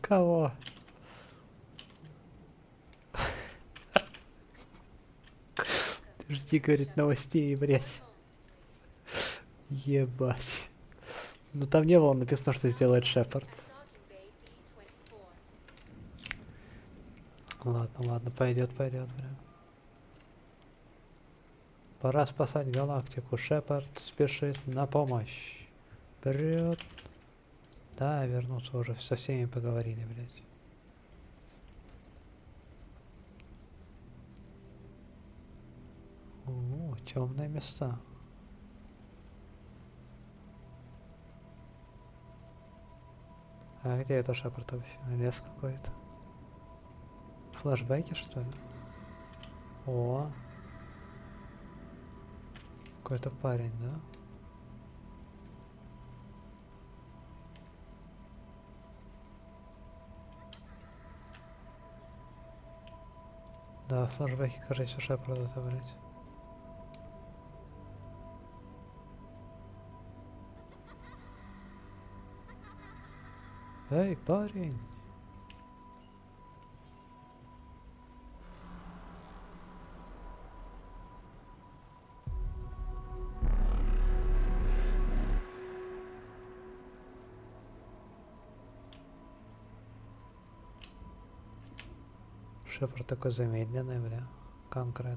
Кого? Жди, говорит, новостей, блядь. Ебать. Ну там не было написано, что сделает Шепард. Ладно, ладно, пойдет, бля. Пора спасать галактику. Шепард спешит на помощь. Вперед. Да, вернуться уже. Со всеми поговорили, блядь. О, темные места. А где это Шепард вообще? Лес какой-то. Флэшбэки, что ли? О. Какой-то парень, да? Да, флэшбэки, кажется, Шепарда, блядь. Эй, парень! Шефер такой замедленный, бля. Конкретно.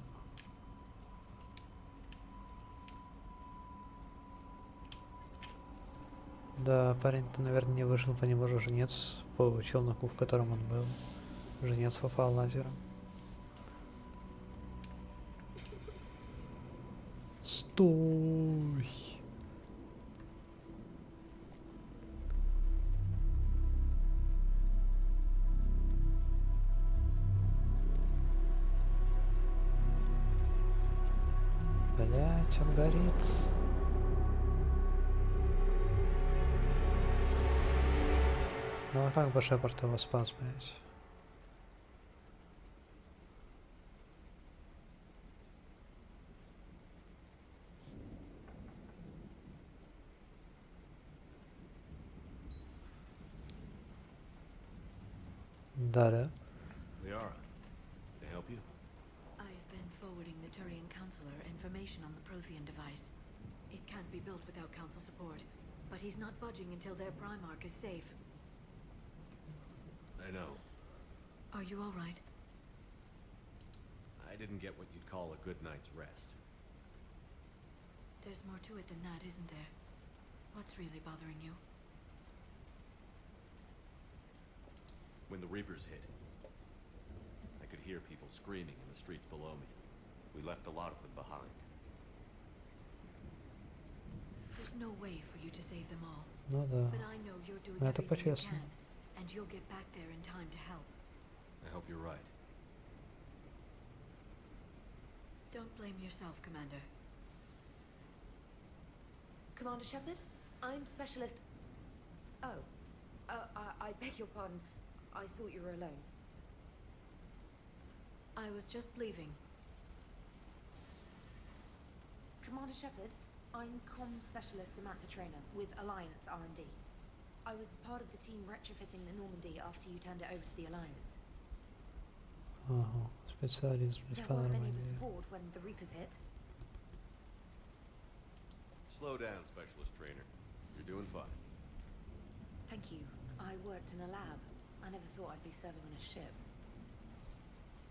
Да, парень-то, наверное, не вышел по нему же женец по челноку, в котором он был. Женец попал лазером. Стой! Блять, он горит. Ну а как бы Шепард его спас, блять? Да. Liara, can I help you? I've been forwarding the Turian Counselor information on the Prothean device. It can't be built without Council support, but he's not budging until their Primarch is safe. I know. Are you all right? I didn't get what you'd call a good night's rest. There's more to it than that, isn't there? What's really bothering you? When the Reapers hit, I could hear people screaming in the streets below me. We left a lot of them behind. There's no way for you to save them all. Ну да. But I know you're doing Это everything you по-честному. can, and you'll get back there in time to help. I hope you're right. Don't blame yourself, Commander. Commander Shepard, I'm Specialist... Oh. I beg your pardon. I thought you were alone. I was just leaving. Commander Shepard, I'm comm specialist Samantha Trainer with Alliance R&D. I was part of the team retrofitting the Normandy after you turned it over to the Alliance. Ага, специалист, блядь, по There weren't many of us Нормандии. aboard when the Reapers hit. Slow down, Specialist Trainer. You're doing fine. Thank you. I worked in a lab. I never thought I'd be serving on a ship.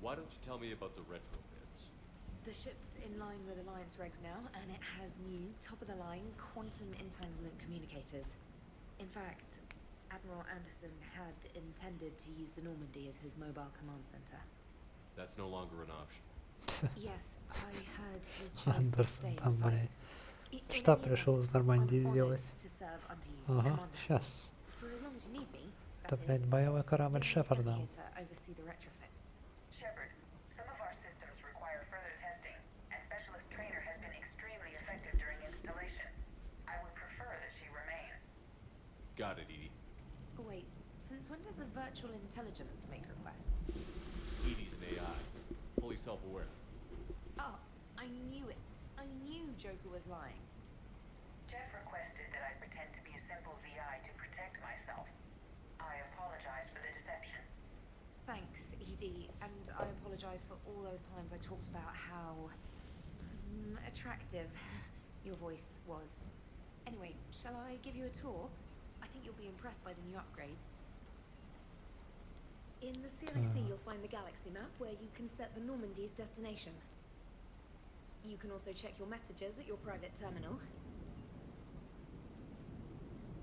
Why don't you tell me about the retrofits? The ship's in line with Alliance regs now, and it has new, top-of-the-line, quantum entanglement communicators. In fact, Admiral Anderson had intended to use the Normandy as his mobile command center. That's no longer an option. Yes, I heard he chose to Андерсон stay там, in the блядь. fight. In Штаб any решил event, из Нормандии I'm honored сделать. to serve under you, Ага, Commander. сейчас. For as long as you need me, Это, that блядь, is. боевой корабль You'll be sent Шепарда. here to oversee the retrofits. Shepard, some of our systems require further testing, and Specialist Trainer has been extremely effective during installation. I would prefer that she remain. Got it, Edie. Wait, since when does a virtual intelligence make requests? Edie's an AI. Fully self-aware. Oh, I knew it. I knew Joker was lying. Jeff requested that I pretend to be a simple VI to protect myself. I apologize for the deception. Thanks, Edie, and I apologize for all those times I talked about how attractive your voice was. Anyway, shall I give you a tour? I think you'll be impressed by the new upgrades. In the CLC, you'll find the galaxy map where you can set the Normandy's destination. You can also check your messages at your private terminal.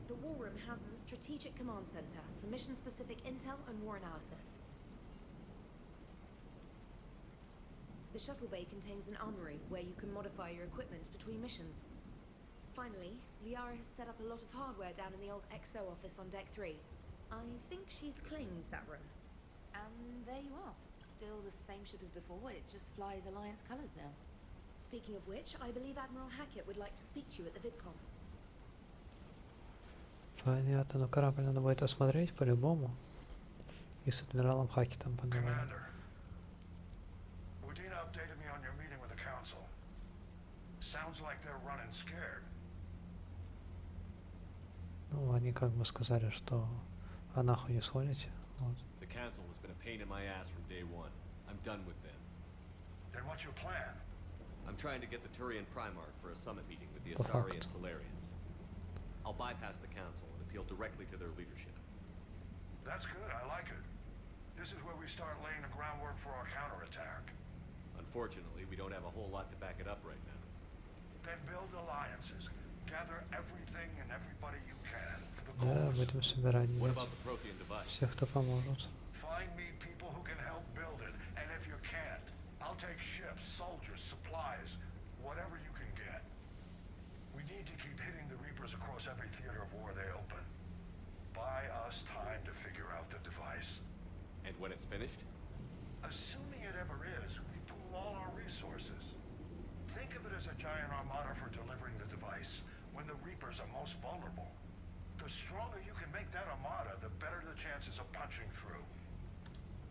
The War Room houses a strategic command center for mission-specific intel and war analysis. The shuttle bay contains an armory where you can modify your equipment between missions. Finally, Liara has set up a lot of hardware down in the old XO office on Deck 3. I think she's claimed that room. And there you are. Still the same ship as before, it just flies Alliance colors now. Speaking of which, I believe Admiral Hackett would like to speak to you at the VidCon. Понятно, но корабль надо будет осмотреть по-любому. И с адмиралом Хакетом поговорим. Commander, Udina updated me on your meeting with the council. Sounds like they're running scared. Ну, они как бы сказали, что а нахуй не сходите. Вот. The council has been a pain in my ass from day one. I'm done with them. Then what's your plan? I'm trying to get the Turian Primarch for a summit meeting with the По Asari and факту. Solarians. I'll bypass the council and appeal directly to their leadership. That's good, I like it. This is where we start laying the groundwork for our counterattack. Unfortunately, we don't have a whole lot to back it up right now. Then build alliances. Gather everything and everybody you can for the Да, cause. будем собирать What здесь about the Prothean device? всех, кто поможет. Find me people who can help build it, and if you can't, I'll take ships, soldiers, supplies, whatever you can get. We need to keep hitting the Reapers across every theater of war they open. Buy us time to figure out the device. And when it's finished? Assuming it ever is, we pool all our resources. Think of it as a giant armada for delivering the device when the Reapers are most vulnerable. The stronger you can make that armada, the better the chances of punching through.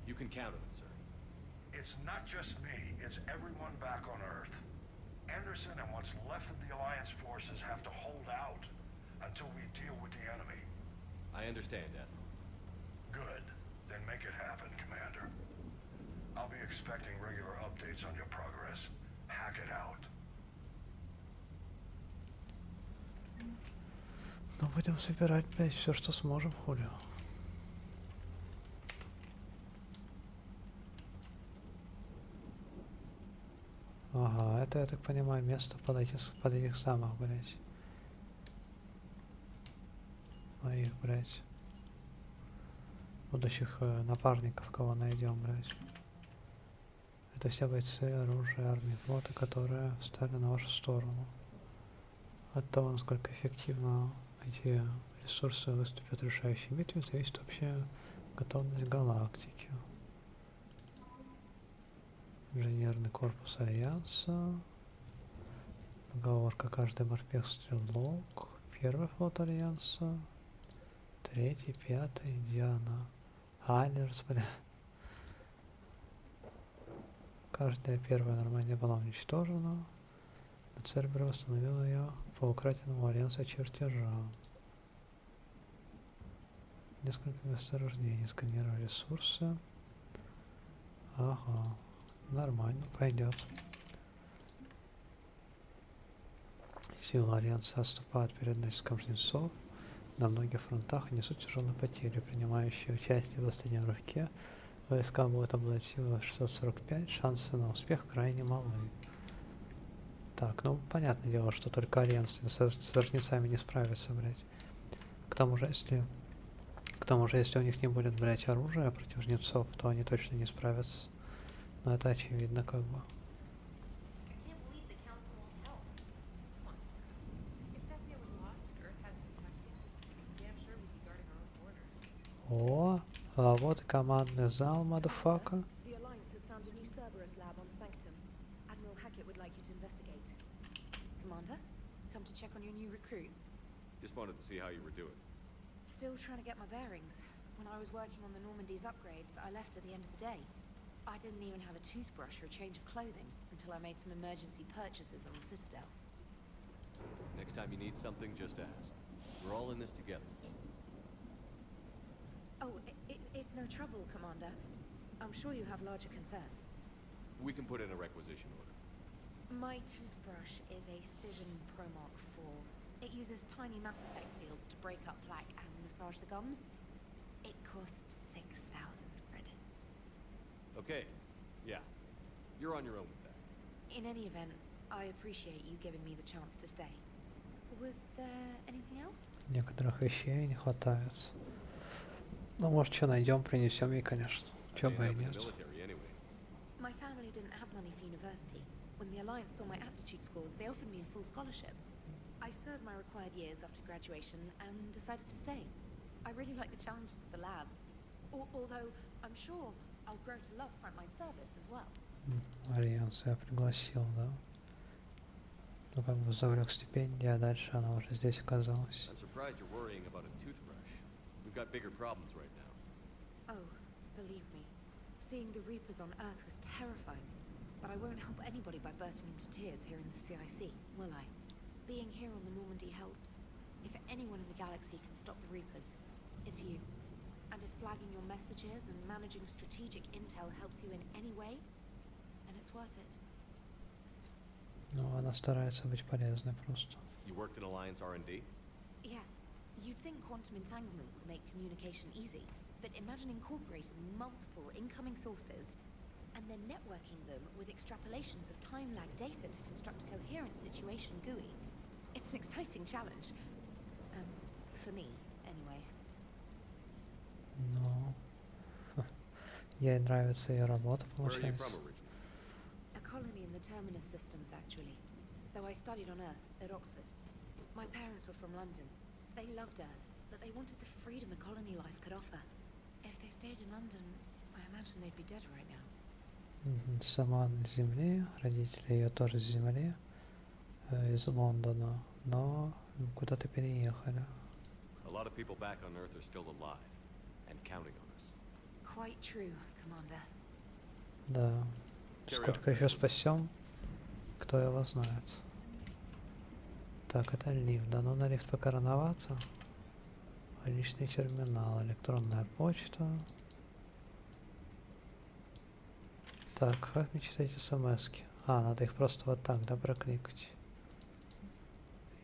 You can count on it, sir. It's not just me, it's everyone back on Earth. Anderson and what's left of the Alliance forces have to hold out until we deal with the enemy. I understand, Admiral. Good. Then make it happen, Commander. I'll be expecting regular updates on your progress. Hack it out. Ну, будем собирать, блядь, все, что сможем, хули. Ага, это, я так понимаю, место под этих самых, блядь. Моих, блядь. Будущих напарников, кого найдем, блядь. Это все бойцы оружия армии флота, которые встали на вашу сторону. От того, насколько эффективно эти ресурсы выступят в решающей битве, зависит вообще готовность галактики. Инженерный корпус Альянса. Поговорка «Каждый морпех стрелок». Первый флот Альянса. Третий, пятый, Диана. Айлерс, бля. Каждая первая Нормандия была уничтожена. Цербер восстановил ее по украденному Альянса чертежа. Несколько месторождений, сканировали ресурсы. Ага, нормально, пойдет. Силы Альянса отступают перед натиском жнецов на многих фронтах и несут тяжелые потери. Принимающие участие в последнем рывке войска будут обладать силой 645, шансы на успех крайне малы. Так, ну понятное дело, что только Альянс со жнецами не справится, блять. К тому же, если у них не будет, блять, оружия против жнецов, то они точно не справятся. Но это очевидно, как бы. О, а вот и командный зал, мадафака. The Alliance has found a new Cerberus lab on Sanctum. Admiral Hackett would like you to investigate. Commander, come to check on your new recruit. Just wanted to see how you were doing. Still trying to get my bearings. When I was working on the Normandy's upgrades, I left at the end of the day. I didn't even have a toothbrush or a change of clothing until I made some emergency purchases on the Citadel. Next time you need something, just ask. We're all in this together. Oh, it's no trouble, Commander. I'm sure you have larger concerns. We can put in a requisition order. My toothbrush is a Cision Pro Mark IV. It uses tiny МассЭффект fields to break up plaque and massage the gums. It costs 6,000 credits. Okay, yeah. You're on your own with that. In any event, I appreciate you giving me the chance to stay. Was there anything else? Некоторых вещей не хватает. Ну, может, что найдем, принесем ей, конечно. Чё бы и нет. My family didn't have money for university. When the Alliance saw my aptitude scores, they offered me a full scholarship. I served my required years after graduation and decided to stay. I really like the challenges of the lab. Although, I'm sure I'll grow to love frontline service as well. Альянс я пригласил, да? Ну, как бы завлек стипендию, а дальше она уже здесь оказалась. I'm surprised you're worrying about a toothbrush. We've got bigger problems right now. Oh, believe me, seeing the Reapers on Earth was terrifying. But I won't help anybody by bursting into tears here in the CIC, will I? Being here on the Normandy helps. If anyone in the galaxy can stop the Reapers, it's you. And if flagging your messages and managing strategic intel helps you in any way, then it's worth it. Ну, она старается быть полезной просто. You worked in Alliance R&D? Yes, you'd think quantum entanglement would make communication easy, but imagine incorporating multiple incoming sources and then networking them with extrapolations of time-lag data to construct a coherent situation GUI. It's an exciting challenge. For me, anyway. Ну, ей нравится ее работа, получается. A colony in the Terminus systems, actually. Though I studied on Earth at Oxford. My parents were from London. They loved Earth, but they wanted the freedom a colony life could offer. If they stayed in London, I imagine they'd be dead right now. Сама на Земле, родители ее тоже с Земли, из Лондона, но куда-то переехали. A lot of people back on Earth are still alive and counting on us. Quite true, Commander. Да. Сколько еще спасем, кто его знает. Так, это лифт. Да, ну на лифт пока рановато. Личный терминал, электронная почта. Так, как мне читать смс-ки? А, надо их просто вот так, да, прокликать.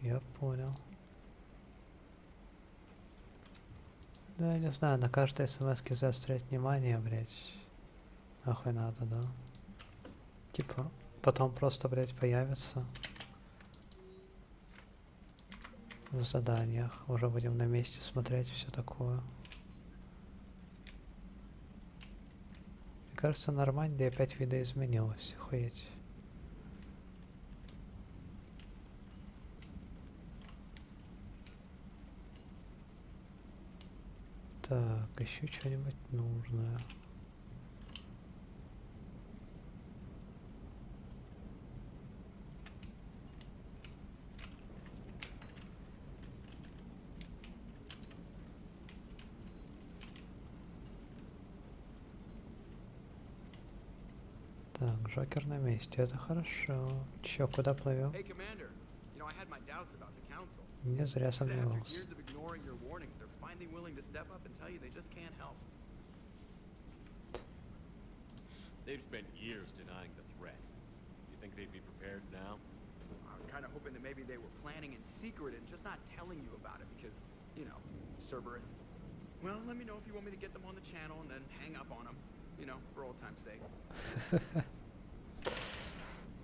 Я понял. Да, я не знаю, на каждой смс-ке заострять внимание, блять. Нахуй надо, да? Типа, потом просто, блять, появится в заданиях. Уже будем на месте смотреть все такое. Мне кажется, Нормандия опять видоизменилась. Охуеть. Так, еще что-нибудь нужное. Так, Джокер на месте, это хорошо. Чё, куда плывем? Hey, Commander. You know, I had my doubts about the council. Не зря After сомневался. years of ignoring your warnings, they're finally willing to step up and tell you they just can't help. They've spent years denying the threat. You think they'd be prepared now? I was kind of hoping that maybe they were planning in secret and just not telling you about it because, you know, Cerberus. Well, let me know if you want me to get them on the channel and then hang up on them, you know, for old time's sake.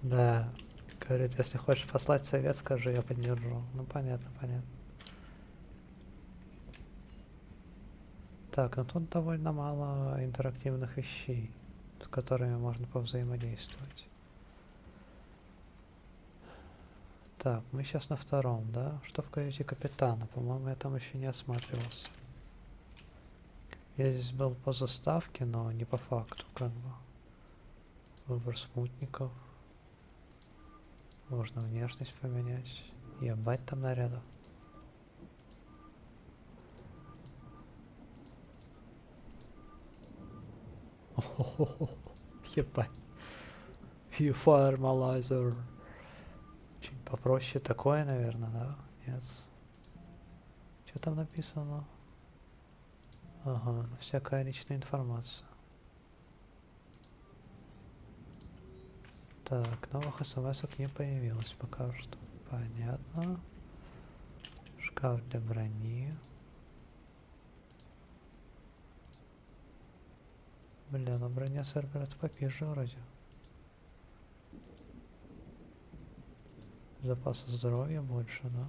Да, говорит, если хочешь послать совет, скажи, я поддержу. Ну, понятно, понятно. Так, ну тут довольно мало интерактивных вещей, с которыми можно повзаимодействовать. Так, мы сейчас на втором, да? Что в каюте капитана? По-моему, я там еще не осматривался. Я здесь был по заставке, но не по факту, как бы. Выбор спутников. Можно внешность поменять. Ебать там нарядов. Ебать. Фармалайзер. Чуть попроще такое, наверное, да? Нет. Что там написано? Ага, всякая личная информация. Так, новых смс-ок не появилось пока что. Понятно. Шкаф для брони. Бля, ну броня Cerberus попизже вроде. Запаса здоровья больше, да?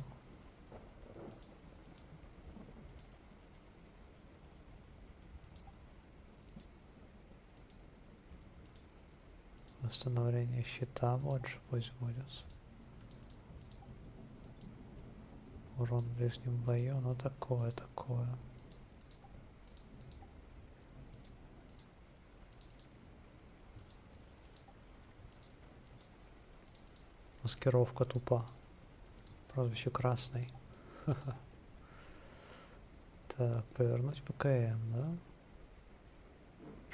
Восстановление щита больше пусть будет. Урон в ближнем бою, ну такое. Маскировка тупа. Прозвище красный. Так, повернуть ПКМ, да?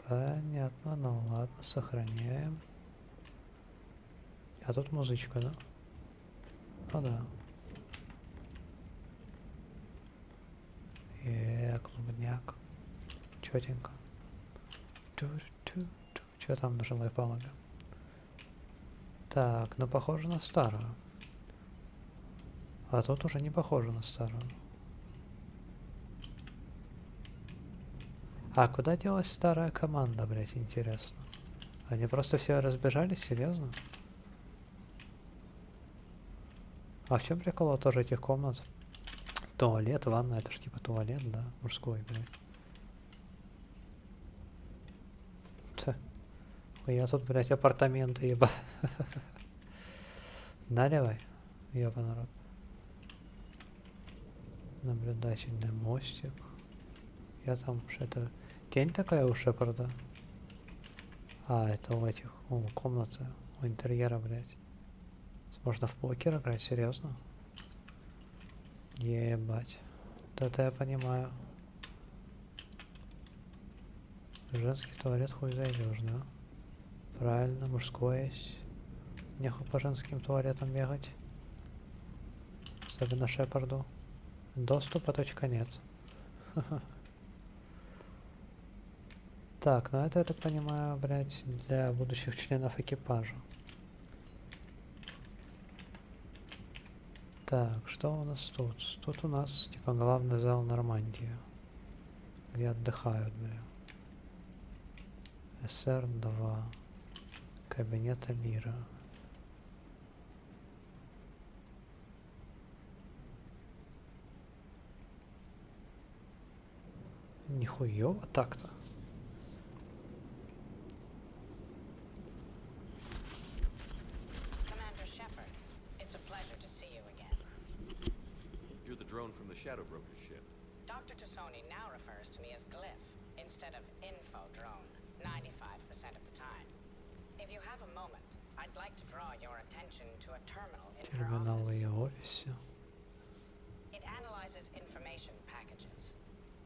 Понятно, ну ладно, сохраняем. А тут музычка, да? Ну да. Клубняк. Чётенько. Чё там на жилой палубе? Так, ну похоже на старую. А тут уже не похоже на старую. А куда делась старая команда, блять, интересно? Они просто все разбежались, серьезно? А в чем прикол тоже этих комнат? Туалет, ванна, это ж типа туалет, да? Мужской, блядь. Я тут, блядь, апартаменты, еба. Наливай, еба народ. Наблюдательный мостик. Я там, это тень такая у Шепарда. А, это у этих, у комнаты, у интерьера, блядь. Можно в покер играть, серьезно? Ебать. Вот это я понимаю. Женский туалет хуй зайдешь, да? Правильно, мужской есть. Нехуй по женским туалетам бегать. Особенно Шепарду. Доступа точка нет. Так, ну это, я так понимаю, блядь, для будущих членов экипажа. Так, что у нас тут? Тут у нас, типа, главный зал Нормандии. Где отдыхают, бля. СР-2. Кабинет Амира. Нихуёво так-то. Commander Shepard, it's a pleasure to see you again. You're the drone from the Shadow Broker's ship. Dr. Tassoni now refers to me as Glyph instead of Info Drone 95% of the time. If you have a moment, I'd like to draw your attention to a terminal in her Терминал в office. ее офисе. It analyzes information packages.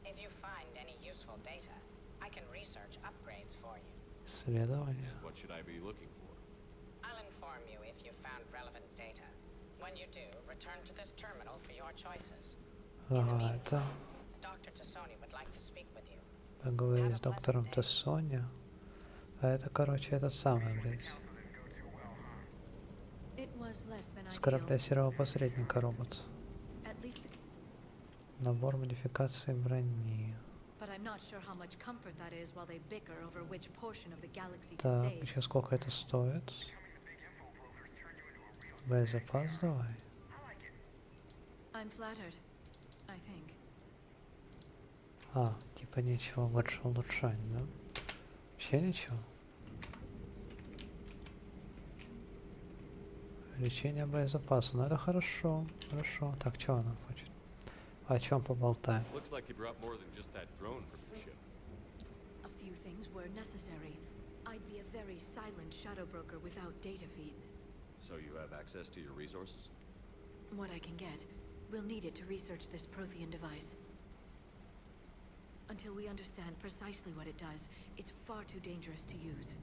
If you find any useful data, I can research upgrades for you. Исследование. What should I be looking for? I'll inform you if you found relevant data. When you do, return to this terminal for your choices. Ага, это Dr. Tassoni would like to speak with you. поговорить с доктором Тессони. А это, короче, этот самый, блядь. It was less than С ideal. корабля серого посредника робот. At least Набор модификации брони. but I'm not sure how much comfort that is while they bicker over which portion of the galaxy to Так, save. еще сколько это стоит? Боезапас давай. I'm flattered, I think. А, типа нечего больше улучшать, да? Вообще ничего? Лечение боезапаса, ну это хорошо, хорошо. Так, что она хочет? О чем поболтаем? Looks like you brought more than just that drone from your ship. A few things were necessary. I'd be a very silent shadow broker without data feeds. So you have access to your resources? What I can get. We'll need it to research this Prothean device. Until we understand precisely what it does, it's far too dangerous to use.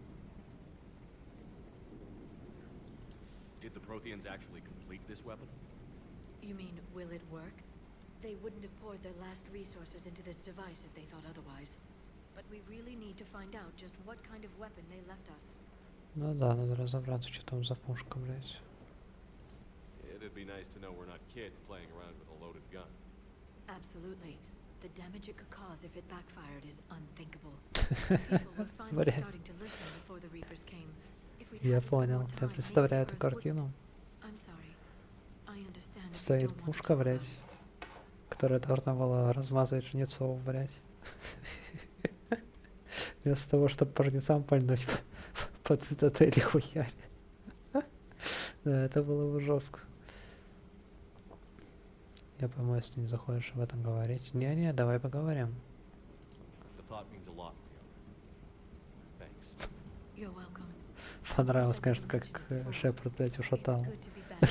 Did the Protheans actually complete this weapon? You mean, will it work? They wouldn't have poured their last resources into this device if they thought otherwise. But we really need to find out just what kind of weapon they left us. Ну да, надо разобраться, что там за пушка, блядь. It'd be nice to know we're not kids playing around with a loaded gun. Absolutely. The damage it could cause if it backfired is unthinkable. People were finally starting to listen before the Reapers came. If we'd Я had more понял. time, Я maybe представляю the эту Earth wouldn't. картину. I'm sorry. I understand if you Стоит don't want to пушка, talk about блядь, it. которая должна была размазать жнецов, блядь. Вместо того, чтобы по жнецам пальнуть, по цитадели хуяли. Да, это было бы жестко. Я пойму, если ты не захочешь об этом говорить. Не-не, давай поговорим. The thought means a lot, Leon. Thanks. You're welcome. Понравилось, конечно, как Шепард, блядь, ушатал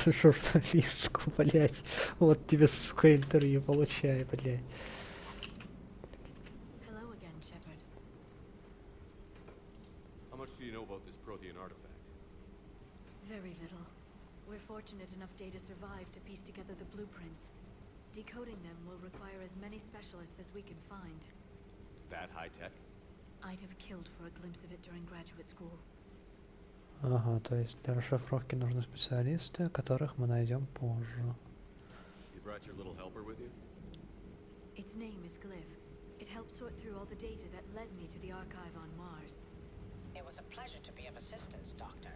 журналистку, блядь. Вот тебе, сука, интервью получай, блядь. Hello again, Shepard. How much do you know about this Prothean artifact? Very little. We're fortunate enough data survived to piece together the blueprints. Decoding them will require as many specialists as we can find. It's that high-tech? I'd have killed for a glimpse of it during graduate school. Ага, то есть для расшифровки нужны специалисты, которых мы найдем позже. You brought your little helper with you? Its name is Glyph. It helped sort through all the data that led me to the archive on Mars. It was a pleasure to be of assistance, Doctor.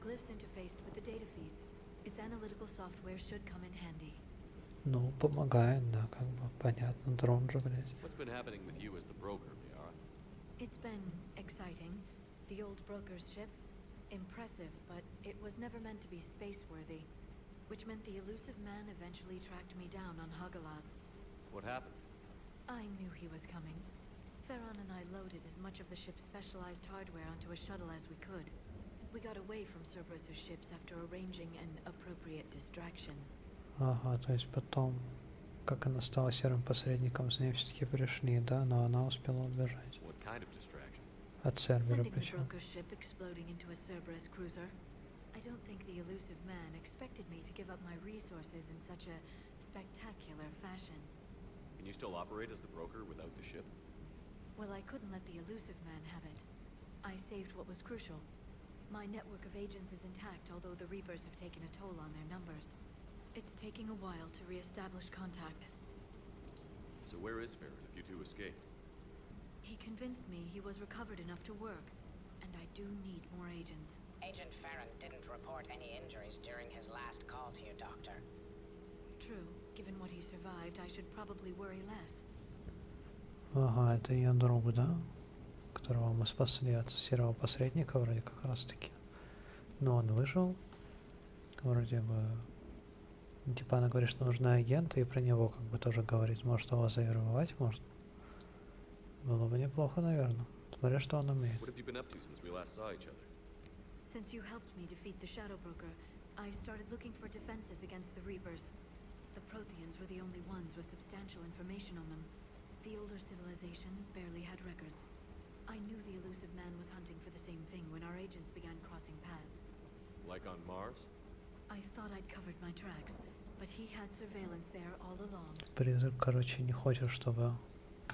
Glyph's interfaced with the data feeds. Its analytical software should come in handy. Ну, помогает, да, как бы, понятно, дрон же, блядь. What's been happening with you as the broker, Liara? It's been exciting. The old broker's ship, impressive, but it was never meant to be space-worthy, which meant the elusive man eventually tracked me down on Hagalaz. What happened? I knew he was coming. Farron and I loaded as much of the ship's specialized hardware onto a shuttle as we could. We got away from Cerberus's ships after arranging an appropriate distraction. Ага, то есть потом, как она стала серым посредником, с ней все-таки пришли, да, но она успела убежать. What kind of distraction? От сервера Sending the причем. broker's ship exploding into a Cerberus cruiser. I don't think the elusive man expected me to give up my resources in such a spectacular fashion. Can you still operate as the broker without the ship? Well, I couldn't let the elusive man have it. I saved what was crucial. My network of agents is intact, although the Reapers have taken a toll on their numbers. It's taking a while to re-establish contact. So where is Farron if you two escaped? He convinced me he was recovered enough to work, and I do need more agents. Agent Farron didn't report any injuries during his last call to you, Doctor. True. Given what he survived, I should probably worry less. Ага, это ее друг, да? Которого мы спасли от серого посредника вроде как раз таки. Но он выжил. Вроде бы... Ну, типа она говорит, что нужны агенты, и про него как бы тоже говорит. Может его завербовать, может. Было бы неплохо, наверное. Смотря что он умеет. What have you been up to since we last saw each other? Since you helped me defeat the Shadow Broker, I started looking for defenses against the Reapers. The Protheans were the only ones with substantial information on them. The older civilizations barely had records. I knew the elusive man was hunting for the same thing when our agents began crossing paths. Like on Mars? I thought I'd covered my tracks, but he had surveillance there all along. Призрак, короче, не хочет, чтобы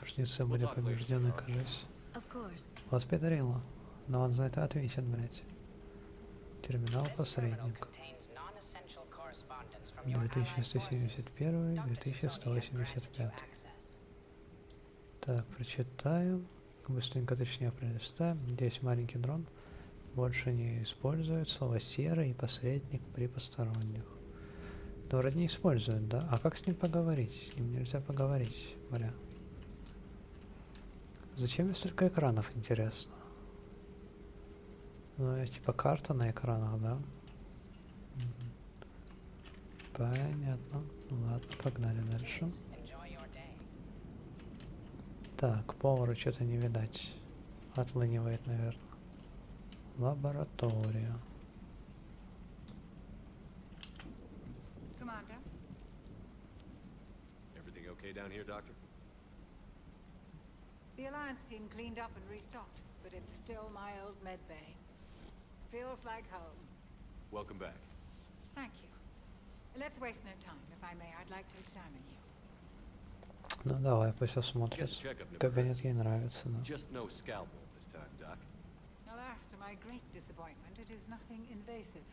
жнецы были побеждены, кажись. Of course. Вот педрило. Но он за это ответит, блядь. Терминал посредник. 2171, 2185. Так, прочитаем. Быстренько, точнее, пролистаем. Здесь маленький дрон. Больше не использует слово серый и посредник при посторонних. Но вроде не используют, да? А как с ним поговорить? С ним нельзя поговорить, бля. Зачем мне столько экранов, интересно? Ну, типа карта на экранах, да? Понятно. Ладно, погнали дальше. Так, повара что-то не видать. Отлынивает, наверное. Лаборатория. Commander? Everything okay down here, Doctor? The Alliance team cleaned up and restocked, but it's still my old med bay. Feels like home. Welcome back. Thank you. Let's waste no time. If I may, I'd like to examine you. Ну давай, пусть осмотрит. Кабинет ей нравится, да. Just no scalpel this time, Doc. Alas, to my great disappointment, it is nothing invasive.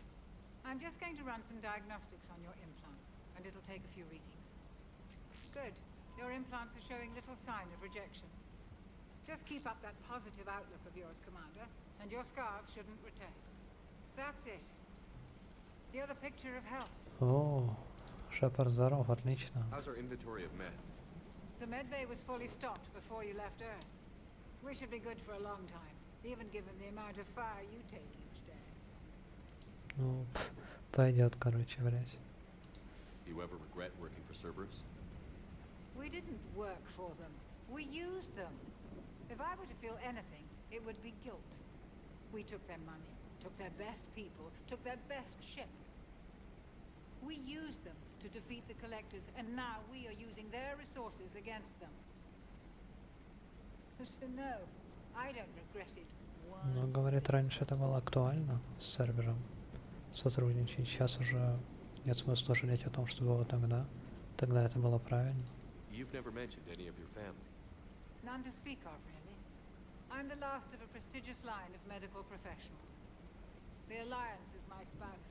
I'm just going to run some diagnostics on your implants, and it'll take a few readings. Good. Your implants are showing little sign of rejection. Just keep up that positive outlook of yours, Commander, and your scars shouldn't return. That's it. You're the picture of health. О, Шепард здоров, отлично. How's our inventory of meds? The medbay was fully stocked before you left Earth. We should be good for a long time, even given the amount of fire you take each day. Ну, пойдет, короче, блять. You ever regret working for Cerberus? We didn't work for them. We used them. If I were to feel anything, it would be guilt. We took their money, took their best people, took their best ship. We used them to defeat the Collectors, and now we are using their resources against them. So no, I don't regret it. Ну, говорит, раньше это было актуально с сервером сотрудничать. Сейчас уже нет смысла жалеть о том, что было тогда. Тогда это было правильно. You've never mentioned any of your family. None to speak of, really. I'm the last of a prestigious line of medical professionals. The Alliance is my spouse,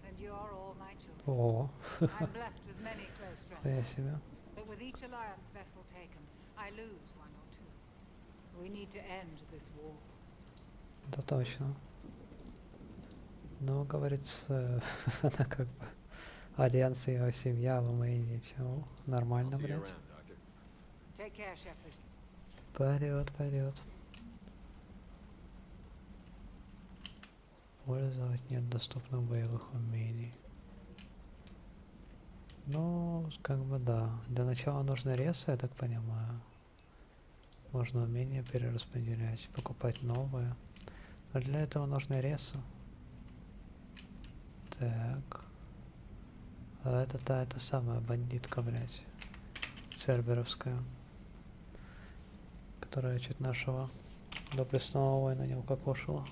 and you're all my children. О, I'm blessed with many close я friends. себя. But with each Alliance vessel taken, I lose one or two. We need to end this war. Да точно. Ну, говорится, она как бы Альянс и его семья, вы мои дети. О, нормально, блядь. Take care, Shepard. Вперед, вперед. Пользовать нет доступных боевых умений. Ну, как бы да. Для начала нужно ресы, я так понимаю. Можно умения перераспределять, покупать новые. Но для этого нужны ресы. Так. А это самая бандитка, блядь. Церберовская. Которая чуть нашего доблестного воина не укокошила.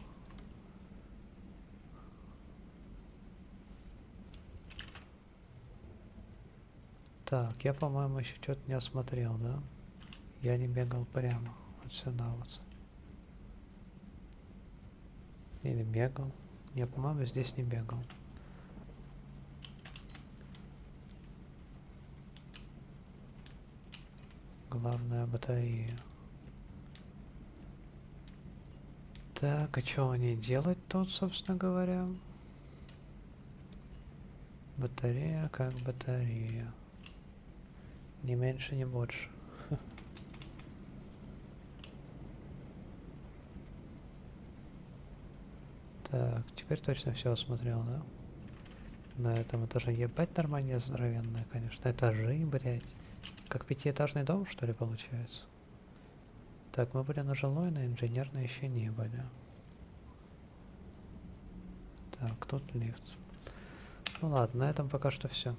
Так, я, по-моему, еще что-то не осмотрел, да? Я не бегал прямо вот сюда вот. Или бегал. Не, по-моему, здесь не бегал. Главная батарея. Так, а что они делать тут, собственно говоря? Батарея как батарея. Ни меньше, ни больше. Так, теперь точно все осмотрел, да? На этом этаже. Ебать, нормально здоровенная, конечно. Этажи, блядь. Как пятиэтажный дом, что ли, получается? Так, мы были на жилой, на инженерной еще не были. Так, тут лифт. Ну ладно, на этом пока что все.